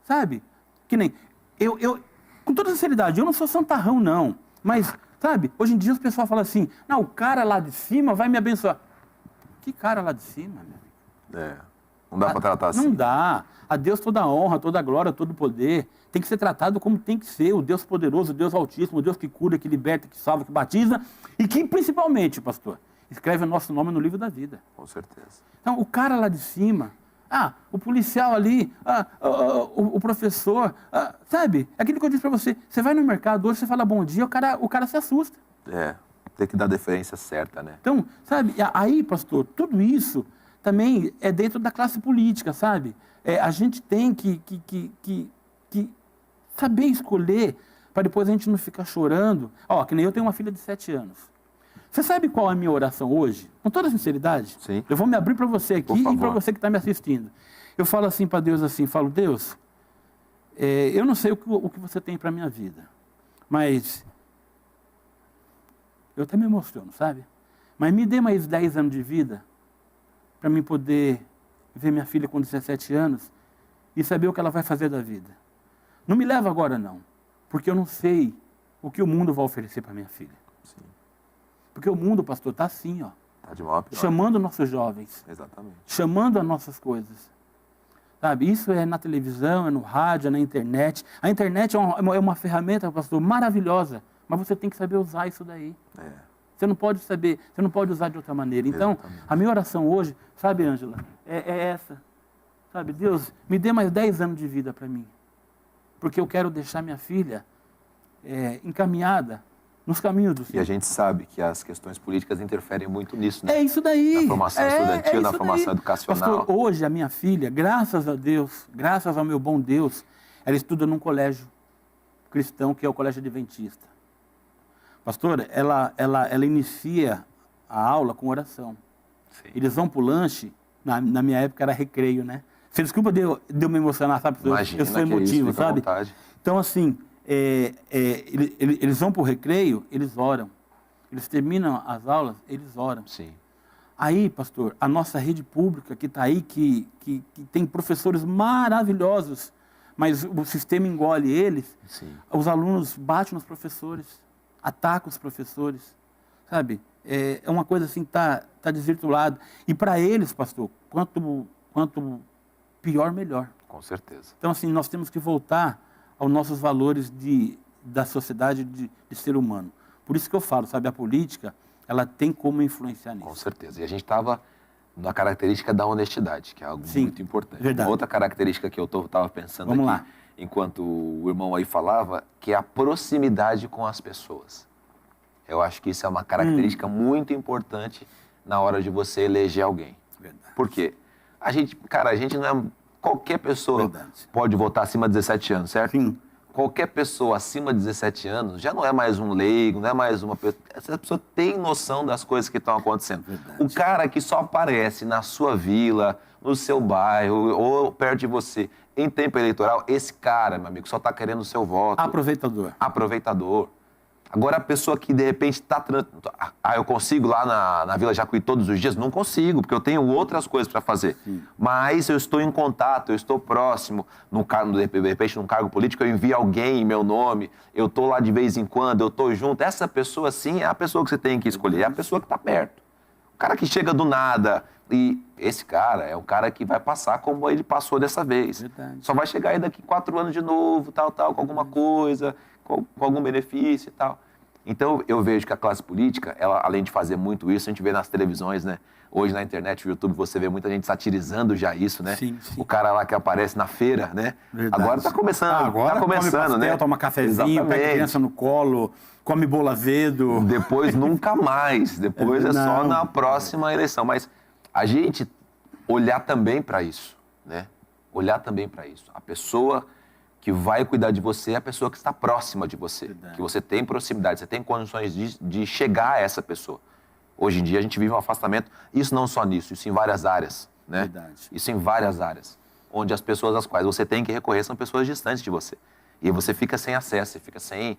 sabe, que nem, eu com toda sinceridade, eu não sou santarrão, não, mas, sabe, hoje em dia os pessoal falam assim, não, o cara lá de cima vai me abençoar. Que cara lá de cima, meu amigo? Não dá para tratar assim. Não dá. A Deus toda a honra, toda a glória, todo o poder. Tem que ser tratado como tem que ser. O Deus poderoso, o Deus altíssimo, o Deus que cura, que liberta, que salva, que batiza. E que, principalmente, pastor, escreve o nosso nome no livro da vida. Com certeza. Então, o cara lá de cima, o policial ali, o professor, sabe? Aquilo que eu disse para você. Você vai no mercado hoje, você fala bom dia, o cara se assusta. Tem que dar a deferência certa, né? Então, sabe? Aí, pastor, tudo isso também é dentro da classe política, sabe? A gente tem que saber escolher para depois a gente não ficar chorando. Que nem eu tenho uma filha de 7 anos. Você sabe qual é a minha oração hoje? Com toda sinceridade. Sim. Eu vou me abrir para você aqui e para você que está me assistindo. Eu falo assim para Deus assim, Deus, eu não sei o que você tem para a minha vida, mas eu até me emociono, sabe? Mas me dê mais 10 anos de vida para mim poder ver minha filha com 17 anos e saber o que ela vai fazer da vida. Não me leva agora, não, porque eu não sei o que o mundo vai oferecer para minha filha. Sim. Porque o mundo, pastor, está assim, Tá de mal a pior. chamando nossos jovens, Exatamente. chamando as nossas coisas. Sabe, isso é na televisão, é no rádio, é na internet. A internet é uma ferramenta, pastor, maravilhosa, mas você tem que saber usar isso daí. Você não pode saber, você não pode usar de outra maneira. Então, Exatamente. a minha oração hoje, sabe, Ângela, é essa. Sabe, Deus, me dê mais 10 anos de vida para mim. Porque eu quero deixar minha filha encaminhada nos caminhos do Senhor. E a gente sabe que as questões políticas interferem muito nisso, né? É isso daí. Na formação estudantil, na isso formação daí. educacional. Pastor, hoje a minha filha, graças a Deus, graças ao meu bom Deus, ela estuda num colégio cristão, que é o Colégio Adventista. Pastor, ela inicia a aula com oração. Sim. Eles vão para o lanche, na minha época era recreio, né? Você desculpa de eu me emocionar, sabe? Imagina, eu sou que é emotivo, isso, fica à sabe? vontade. Então, assim, eles vão para o recreio, eles oram. Eles terminam as aulas, eles oram. Sim. Aí, pastor, a nossa rede pública que está aí, que tem professores maravilhosos, mas o sistema engole eles, Sim. os alunos batem nos professores, atacam os professores, sabe? É uma coisa assim, tá desvirtuado. E para eles, pastor, quanto pior, melhor. Com certeza. Então, assim, nós temos que voltar aos nossos valores da sociedade, de ser humano. Por isso que eu falo, sabe, a política, ela tem como influenciar nisso. Com certeza. E a gente estava na característica da honestidade, que é algo Sim, muito importante. verdade. Outra característica que eu estava pensando Vamos aqui, lá. enquanto o irmão aí falava, que é a proximidade com as pessoas. Eu acho que isso é uma característica muito importante na hora de você eleger alguém. Verdade. Por quê? A gente não é... Qualquer pessoa Verdade. pode votar acima de 17 anos, certo? Sim. Qualquer pessoa acima de 17 anos já não é mais um leigo, não é mais uma pessoa... Essa pessoa tem noção das coisas que estão acontecendo. Verdade. O cara que só aparece na sua vila, no seu bairro ou perto de você em tempo eleitoral, esse cara, meu amigo, só está querendo o seu voto. Aproveitador. Agora, a pessoa que, de repente, está... eu consigo lá na Vila Jacuí todos os dias? Não consigo, porque eu tenho outras coisas para fazer. Sim. Mas eu estou em contato, eu estou próximo. De repente, num cargo político, eu envio alguém em meu nome, eu estou lá de vez em quando, eu estou junto. Essa pessoa, sim, é a pessoa que você tem que escolher, é a pessoa que está perto. O cara que chega do nada, e esse cara é o cara que vai passar como ele passou dessa vez. Verdade. Só vai chegar aí daqui 4 anos de novo, tal, com alguma coisa, com algum benefício e tal. Então, eu vejo que a classe política, ela, além de fazer muito isso, a gente vê nas televisões, né? Hoje na internet, no YouTube, você vê muita gente satirizando já isso, né? Sim, sim. O cara lá que aparece na feira, né? Verdade. Agora tá começando, agora tá começando, come pastel, né? toma cafezinho, Exatamente. pega a criança no colo, come bolo azedo. Depois nunca mais, depois é só Não. na próxima eleição. Mas a gente olhar também para isso, né? Olhar também para isso. A pessoa que vai cuidar de você é a pessoa que está próxima de você. Verdade. Que você tem proximidade, você tem condições de chegar a essa pessoa. Hoje em dia a gente vive um afastamento, isso não só nisso, isso em várias áreas, né? Verdade. Isso em várias áreas, onde as pessoas às quais você tem que recorrer são pessoas distantes de você. E você fica sem acesso, você fica sem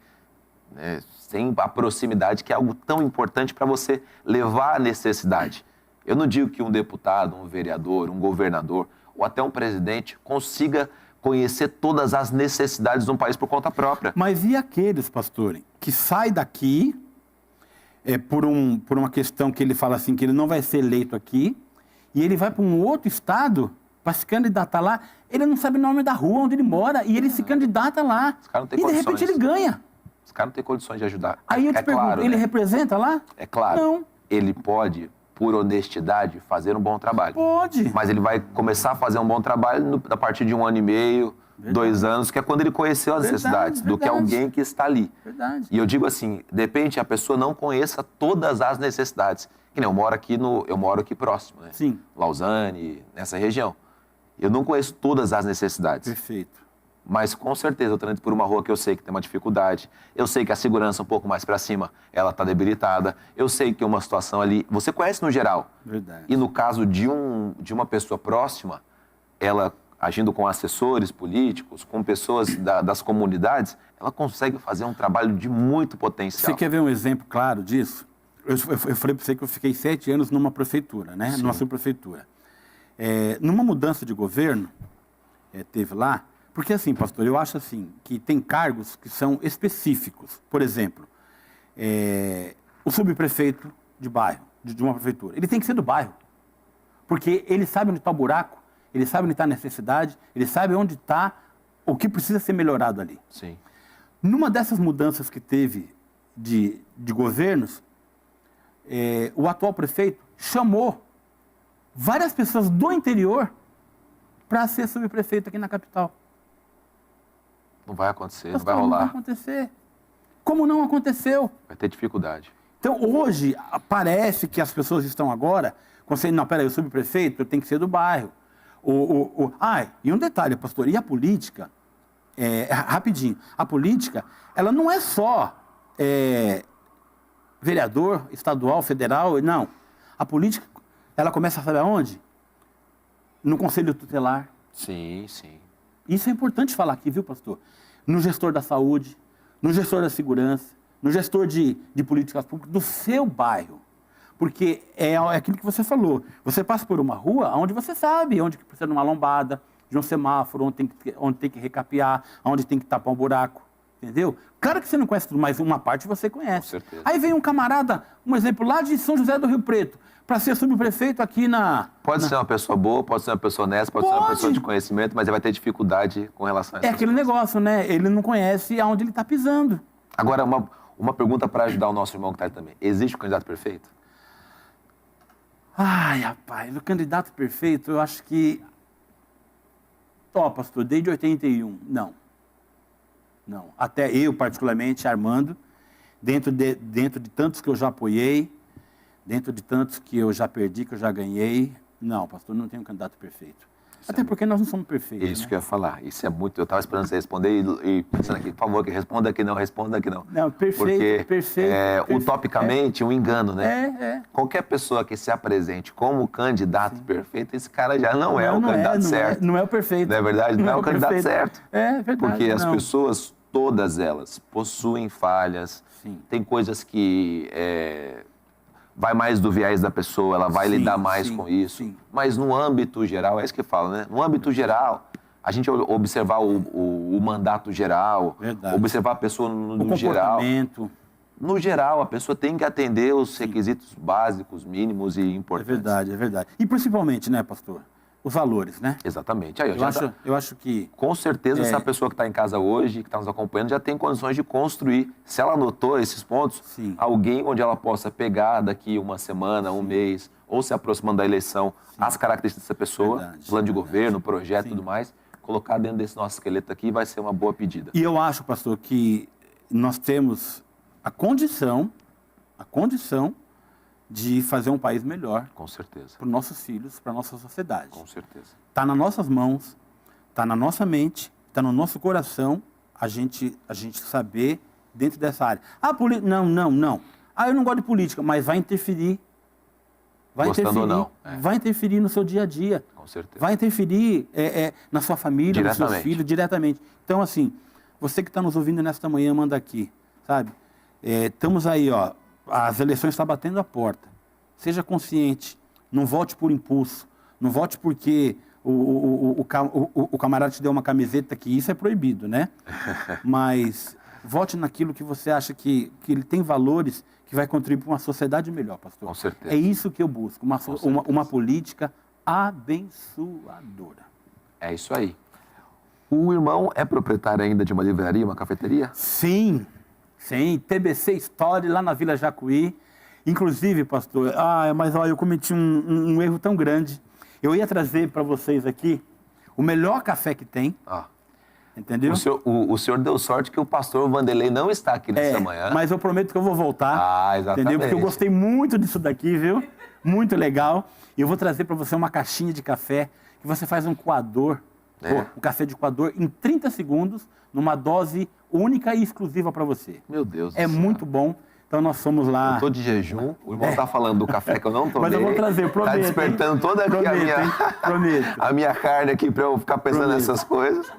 a proximidade, que é algo tão importante para você levar a necessidade. Eu não digo que um deputado, um vereador, um governador ou até um presidente consiga conhecer todas as necessidades de um país por conta própria. Mas e aqueles, pastor, que sai daqui por uma questão que ele fala assim, que ele não vai ser eleito aqui, e ele vai para um outro estado para se candidatar lá, ele não sabe o nome da rua onde ele mora, e ele se candidata lá. Os caras não têm E de condições. repente ele ganha. Os caras não têm condições de ajudar. Aí eu te pergunto, claro, ele né? representa lá? É claro. Não. Ele pode, por honestidade, fazer um bom trabalho. Pode. Mas ele vai começar a fazer um bom trabalho a partir de 1 ano e meio, 2 anos, que é quando ele conheceu as necessidades do que alguém que está ali. Verdade. E eu digo assim, de repente a pessoa não conheça todas as necessidades. Que nem eu moro aqui próximo, né? Sim. Lausanne, nessa região. Eu não conheço todas as necessidades. Perfeito. Mas com certeza eu trânsito por uma rua que eu sei que tem uma dificuldade, eu sei que a segurança um pouco mais para cima, ela está debilitada, eu sei que uma situação ali, você conhece no geral. Verdade. E no caso de uma pessoa próxima, ela agindo com assessores políticos, com pessoas das comunidades, ela consegue fazer um trabalho de muito potencial. Você quer ver um exemplo claro disso? Eu falei para você que eu fiquei 7 anos numa prefeitura, né? Sim. Numa subprefeitura. Numa mudança de governo, teve lá, porque assim, pastor, eu acho assim, que tem cargos que são específicos. Por exemplo, o subprefeito de bairro, de uma prefeitura, ele tem que ser do bairro. Porque ele sabe onde está o buraco, ele sabe onde está a necessidade, ele sabe onde está o que precisa ser melhorado ali. Sim. Numa dessas mudanças que teve de governos, o atual prefeito chamou várias pessoas do interior para ser subprefeito aqui na capital. Não vai acontecer, não Pastor, vai Não vai rolar. acontecer. como não aconteceu. Vai ter dificuldade. Então, hoje, parece que as pessoas estão agora considerando, não, peraí, o subprefeito tem que ser do bairro. E um detalhe, pastor, e a política, rapidinho, a política, ela não é só vereador, estadual, federal, não. A política, ela começa, sabe aonde? No Conselho Tutelar. Sim, sim. Isso é importante falar aqui, viu, pastor? No gestor da saúde, no gestor da segurança, no gestor de políticas públicas do seu bairro. Porque é aquilo que você falou. Você passa por uma rua onde você sabe onde que precisa de uma lombada, de um semáforo, onde tem que recapear, onde tem que tapar um buraco. Entendeu? Claro que você não conhece tudo, mas uma parte você conhece. Com certeza. Aí vem um camarada, um exemplo, lá de São José do Rio Preto, para ser subprefeito aqui na... Pode ser uma pessoa boa, pode ser uma pessoa honesta, pode ser uma pessoa de conhecimento, mas ele vai ter dificuldade com relação a isso. É aquele negócio, né? Ele não conhece aonde ele está pisando. Agora, uma pergunta para ajudar o nosso irmão que está aí também. Existe um candidato perfeito? Ai, rapaz, o candidato perfeito, eu acho que... pastor, desde 81, não. Não. Até eu, particularmente, Armando, dentro de tantos que eu já apoiei, dentro de tantos que eu já perdi, que eu já ganhei, não, pastor, não tem um candidato perfeito. Até porque nós não somos perfeitos. Isso né? que eu ia falar. Isso é muito... Eu estava esperando você responder e pensando aqui, por favor, que responda aqui não, responda aqui não. Não, perfeito, porque, perfeito. Utopicamente, um engano, né? Qualquer pessoa que se apresente como candidato perfeito, esse cara já não é o candidato certo. Não é o perfeito. Não é verdade? Não é o candidato perfeito. certo. É verdade. Porque as pessoas, todas elas, possuem falhas. Sim. Tem coisas que... vai mais do viés da pessoa, ela vai lidar mais com isso. Sim. Mas no âmbito geral, é isso que fala, né? No âmbito geral, a gente observar o mandato geral, Verdade. observar a pessoa no geral. Comportamento. No geral, a pessoa tem que atender os requisitos básicos, mínimos e importantes. É verdade. E principalmente, né, pastor? Os valores, né? Exatamente. Aí, Eu acho que... Com certeza, essa pessoa que está em casa hoje, que está nos acompanhando, já tem condições de construir. Se ela anotou esses pontos, Sim. alguém onde ela possa pegar daqui uma semana, um mês, ou se aproximando da eleição, as características dessa pessoa, plano de governo, projeto e tudo mais, colocar dentro desse nosso esqueleto aqui vai ser uma boa pedida. E eu acho, pastor, que nós temos a condição de fazer um país melhor. Com certeza. Para os nossos filhos, para a nossa sociedade. Com certeza. Está nas nossas mãos, está na nossa mente, está no nosso coração, a gente saber dentro dessa área. Não. Eu não gosto de política, mas vai interferir. Gostando ou não. Vai interferir no seu dia a dia. Com certeza. Vai interferir na sua família, nos seus filhos, diretamente. Então, assim, você que está nos ouvindo nesta manhã, manda aqui, sabe? Estamos aí, ó. As eleições estão batendo a porta. Seja consciente. Não vote por impulso. Não vote porque o camarada te deu uma camiseta, que isso é proibido, né? Mas vote naquilo que você acha que ele tem valores que vai contribuir para uma sociedade melhor, pastor. Com certeza. É isso que eu busco. Uma política abençoadora. É isso aí. O irmão é proprietário ainda de uma livraria, uma cafeteria? Sim. TBC Story, lá na Vila Jacuí. Inclusive, pastor, mas eu cometi um erro tão grande. Eu ia trazer para vocês aqui o melhor café que tem. Entendeu? O senhor deu sorte que o pastor Vanderlei não está aqui nessa manhã. Mas eu prometo que eu vou voltar. Exatamente. Entendeu? Porque eu gostei muito disso daqui, viu? Muito legal. E eu vou trazer para você uma caixinha de café que você faz um coador. Um café de coador em 30 segundos, numa dose única e exclusiva para você. Meu Deus do céu. Muito bom. Então nós fomos lá... Eu estou de jejum, o irmão está falando do café que eu não tomei. Mas eu vou trazer, eu prometo. Está despertando toda aqui a minha carne aqui para eu ficar pensando nessas coisas.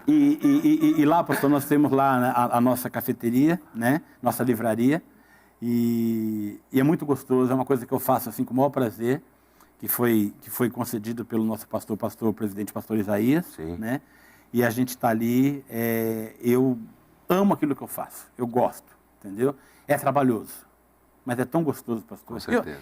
E lá, pastor, nós temos lá, né, a nossa cafeteria, né? Nossa livraria. E é muito gostoso, é uma coisa que eu faço assim com o maior prazer, que foi concedido pelo nosso presidente pastor Isaías. Sim. Né? E a gente está ali, eu amo aquilo que eu faço, eu gosto, entendeu? É trabalhoso, mas é tão gostoso, pastor. Com certeza.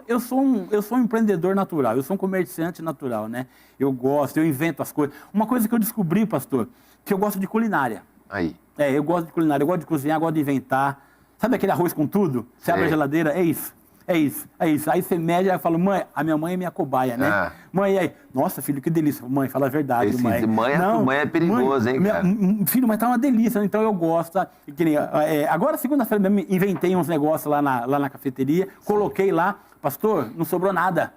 Eu sou um empreendedor natural, eu sou um comerciante natural, né? Eu gosto, eu invento as coisas. Uma coisa que eu descobri, pastor, que eu gosto de culinária. Aí. Eu gosto de culinária, eu gosto de cozinhar, eu gosto de inventar. Sabe aquele arroz com tudo? Você abre a geladeira, é isso. É isso. Aí você mede, aí eu falo, mãe, a minha mãe é minha cobaia, né? Ah. Mãe, aí, nossa, filho, que delícia. Mãe, fala a verdade, Esse mãe. mãe é perigoso, hein, cara? Filho, mas tá uma delícia, então eu gosto. Tá? Que nem, agora, segunda-feira mesmo, inventei uns negócios lá na cafeteria, coloquei lá, pastor, não sobrou nada.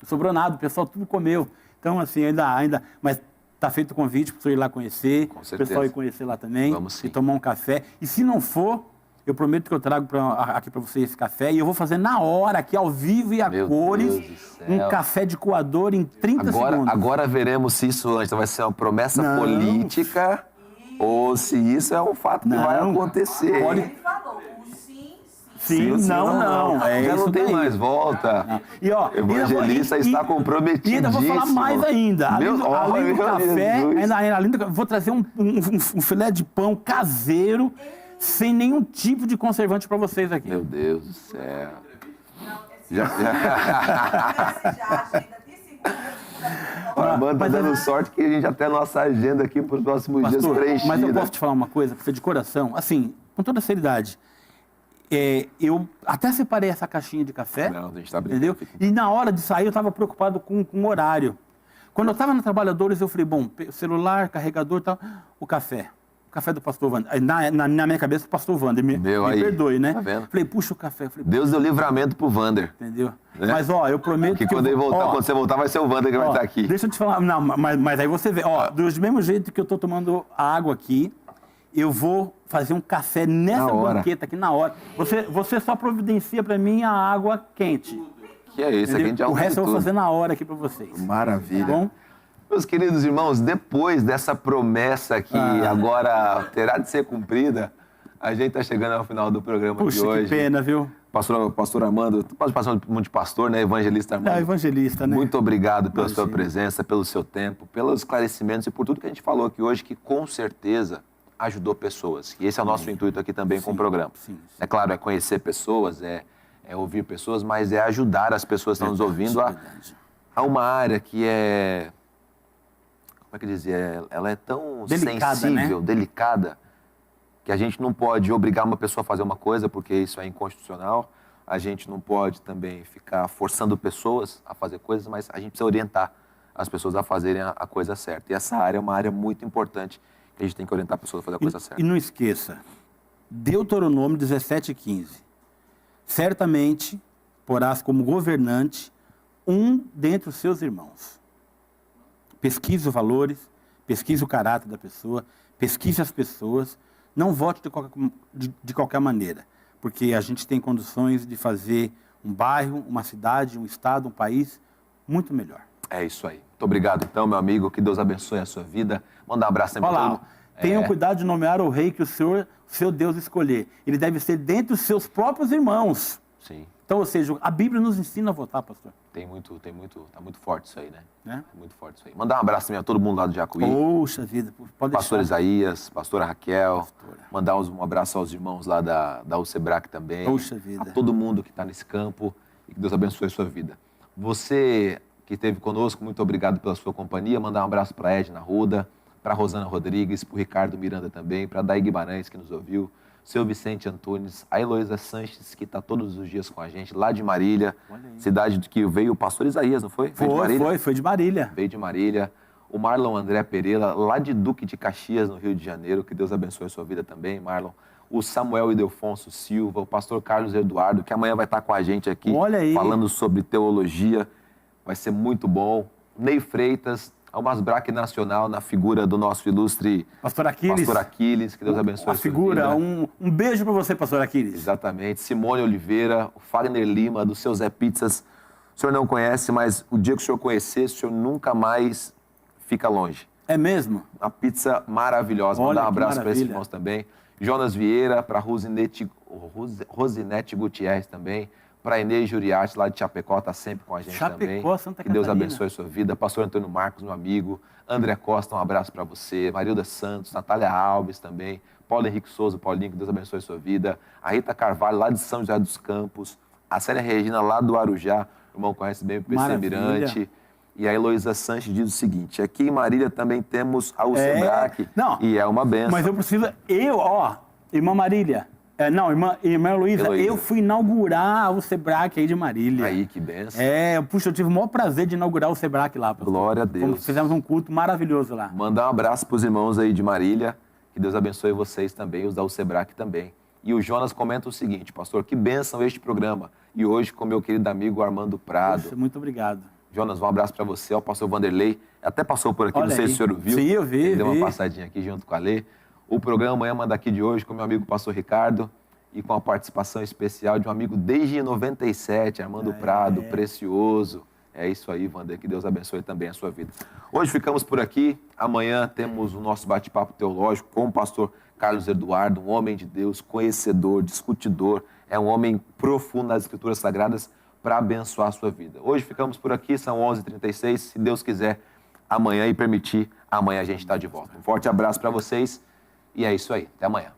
Não sobrou nada, o pessoal tudo comeu. Então, assim, ainda, mas tá feito o convite para o senhor ir lá conhecer, Com o certeza. pessoal ir conhecer lá também, Vamos sim. e tomar um café. E se não for, eu prometo que eu trago aqui para você esse café, e eu vou fazer na hora, aqui ao vivo e a Meu cores, Deus do céu. um café de coador em 30 segundos. Agora veremos se isso antes vai ser uma promessa Não. política ou se isso é um fato que Não. vai acontecer. Pode- Ele falou, o sim, Sim, Sim, não. É Já isso não tem daí. mais volta. Não. E, ó, O evangelista está comprometido. E ainda vou falar mais ainda. Além do café, além vou trazer um filé de pão caseiro, sem nenhum tipo de conservante para vocês aqui. Meu Deus do céu. Já. A Amanda tá dando sorte que a gente já tem a nossa agenda aqui para os próximos dias Pastor, preenchida. mas eu posso te falar uma coisa, pra você de coração, assim, com toda seriedade. Eu até separei essa caixinha de café, Não, a gente tá brincando. entendeu? E na hora de sair eu estava preocupado com o horário. Quando eu estava na Trabalhadores, eu falei, bom, celular, carregador e tal, o café do pastor Wander. Na minha cabeça, o pastor Wander, me perdoe, né? Tá vendo? Falei, puxa o café. Falei, Deus deu livramento pro Wander. entendeu? Né? Mas, ó, eu prometo Que quando ele voltar, quando você voltar, vai ser o Wander que vai estar aqui. Deixa eu te falar, não, mas aí você vê, ó, do mesmo jeito que eu tô tomando a água aqui, eu vou fazer um café nessa Na hora. banqueta aqui na hora. Você só providencia para mim a água quente. Que é isso, aqui a gente já O arruma resto eu vou tudo. fazer na hora aqui para vocês. Maravilha. Tá bom? Meus queridos irmãos, depois dessa promessa que agora terá de ser cumprida, a gente está chegando ao final do programa de Puxa, hoje. que pena, viu? Pastor Armando, tu pode passar um de pastor, né? Evangelista Armando. É, evangelista, né? Muito obrigado pela sua Imagina. presença, pelo seu tempo, pelos esclarecimentos e por tudo que a gente falou aqui hoje, que com certeza ajudou pessoas. E esse é o nosso intuito aqui também com o programa. sim. É claro, é conhecer pessoas, é ouvir pessoas, mas é ajudar as pessoas que estão nos ouvindo Verdade. a uma área que é... Como é que dizer? Ela é tão Delicada, sensível, delicada, que a gente não pode obrigar uma pessoa a fazer uma coisa, porque isso é inconstitucional. A gente não pode também ficar forçando pessoas a fazer coisas, mas a gente precisa orientar as pessoas a fazerem a coisa certa. E essa área é uma área muito importante, que a gente tem que orientar pessoas a fazer a coisa certa. E não esqueça, Deuteronômio 17:15. Certamente porás como governante um dentre os seus irmãos. Pesquise os valores, pesquise o caráter da pessoa, pesquise as pessoas, não vote de qualquer maneira, porque a gente tem condições de fazer um bairro, uma cidade, um estado, um país muito melhor. É isso aí. Muito obrigado, então, meu amigo. Que Deus abençoe a sua vida. Manda um abraço sempre Olha para lá, todo mundo. tenham cuidado de nomear o rei que o seu Deus escolher. Ele deve ser dentre os seus próprios irmãos. Sim. Então, ou seja, a Bíblia nos ensina a votar, pastor. Tá muito forte isso aí, né? Né? Muito forte isso aí. Mandar um abraço também a todo mundo lá do Jacuí. Poxa vida, pode Pastor deixar. Isaías, pastora Raquel, Pastora. mandar um abraço aos irmãos lá da UCEBRAC também. Poxa vida. A todo mundo que está nesse campo e que Deus abençoe a sua vida. Você que esteve conosco, muito obrigado pela sua companhia. Mandar um abraço para a Edna Ruda, para a Rosana Rodrigues, para o Ricardo Miranda também, para a Day Guimarães que nos ouviu, seu Vicente Antunes, a Heloísa Sanches, que está todos os dias com a gente, lá de Marília, cidade de que veio o pastor Isaías, não foi? Veio de Marília? Foi de Marília. Veio de Marília. O Marlon André Pereira, lá de Duque de Caxias, no Rio de Janeiro. Que Deus abençoe a sua vida também, Marlon. O Samuel Ildefonso Silva, o pastor Carlos Eduardo, que amanhã vai estar com a gente aqui, Olha aí. falando sobre teologia. Vai ser muito bom. Ney Freitas, Almas Braque Nacional, na figura do nosso ilustre Pastor Aquiles. pastor Aquiles. Que Deus abençoe A a sua figura, vida. um beijo para você, pastor Aquiles. Exatamente. Simone Oliveira, o Fagner Lima, do seu Zé Pizzas. O senhor não conhece, mas o dia que o senhor conhecer, o senhor nunca mais fica longe. É mesmo? Uma pizza maravilhosa. Olha, Mandar um que abraço para esses maravilha. irmãos também. Jonas Vieira, para Rosinete Gutierrez também. Para Inês Juriati, lá de Chapecó, está sempre com a gente também. Chapecó, Santa Que Deus Catarina. abençoe a sua vida. Pastor Antônio Marcos, meu amigo. André Costa, um abraço para você. Marilda Santos, Natália Alves também. Paulo Henrique Souza, Paulinho, que Deus abençoe a sua vida. A Rita Carvalho, lá de São José dos Campos. A Célia Regina, lá do Arujá. O irmão conhece bem o PC Maravilha. Mirante. E a Heloísa Sanches diz o seguinte: aqui em Marília também temos a UCEBRAC. Não, E é uma benção. Mas eu preciso, irmã Marília, Não, irmã Luísa, Heloísa. eu fui inaugurar o Sebrae aí de Marília. Aí, que benção. Puxa, eu tive o maior prazer de inaugurar o Sebrae lá, pastor. Glória a Deus. Fizemos um culto maravilhoso lá. Mandar um abraço para os irmãos aí de Marília. Que Deus abençoe vocês também, os da Sebrae também. E o Jonas comenta o seguinte, pastor, que bênção este programa. E hoje com meu querido amigo Armando Prado. Poxa, muito obrigado. Jonas, um abraço para você, ao pastor Vanderlei. Até passou por aqui, Olha não sei aí. se o senhor viu. Sim, eu vi, Ele deu vi. uma passadinha aqui junto com a Lê. O programa Amanhã Manda Aqui de hoje com meu amigo pastor Ricardo e com a participação especial de um amigo desde 97, Armando Prado, precioso. É isso aí, Wander, que Deus abençoe também a sua vida. Hoje ficamos por aqui, amanhã temos o nosso bate-papo teológico com o pastor Carlos Eduardo, um homem de Deus, conhecedor, discutidor, é um homem profundo nas Escrituras Sagradas para abençoar a sua vida. Hoje ficamos por aqui, são 11h36, se Deus quiser, amanhã e permitir, amanhã a gente está de volta. Um forte abraço para vocês e é isso aí, até amanhã.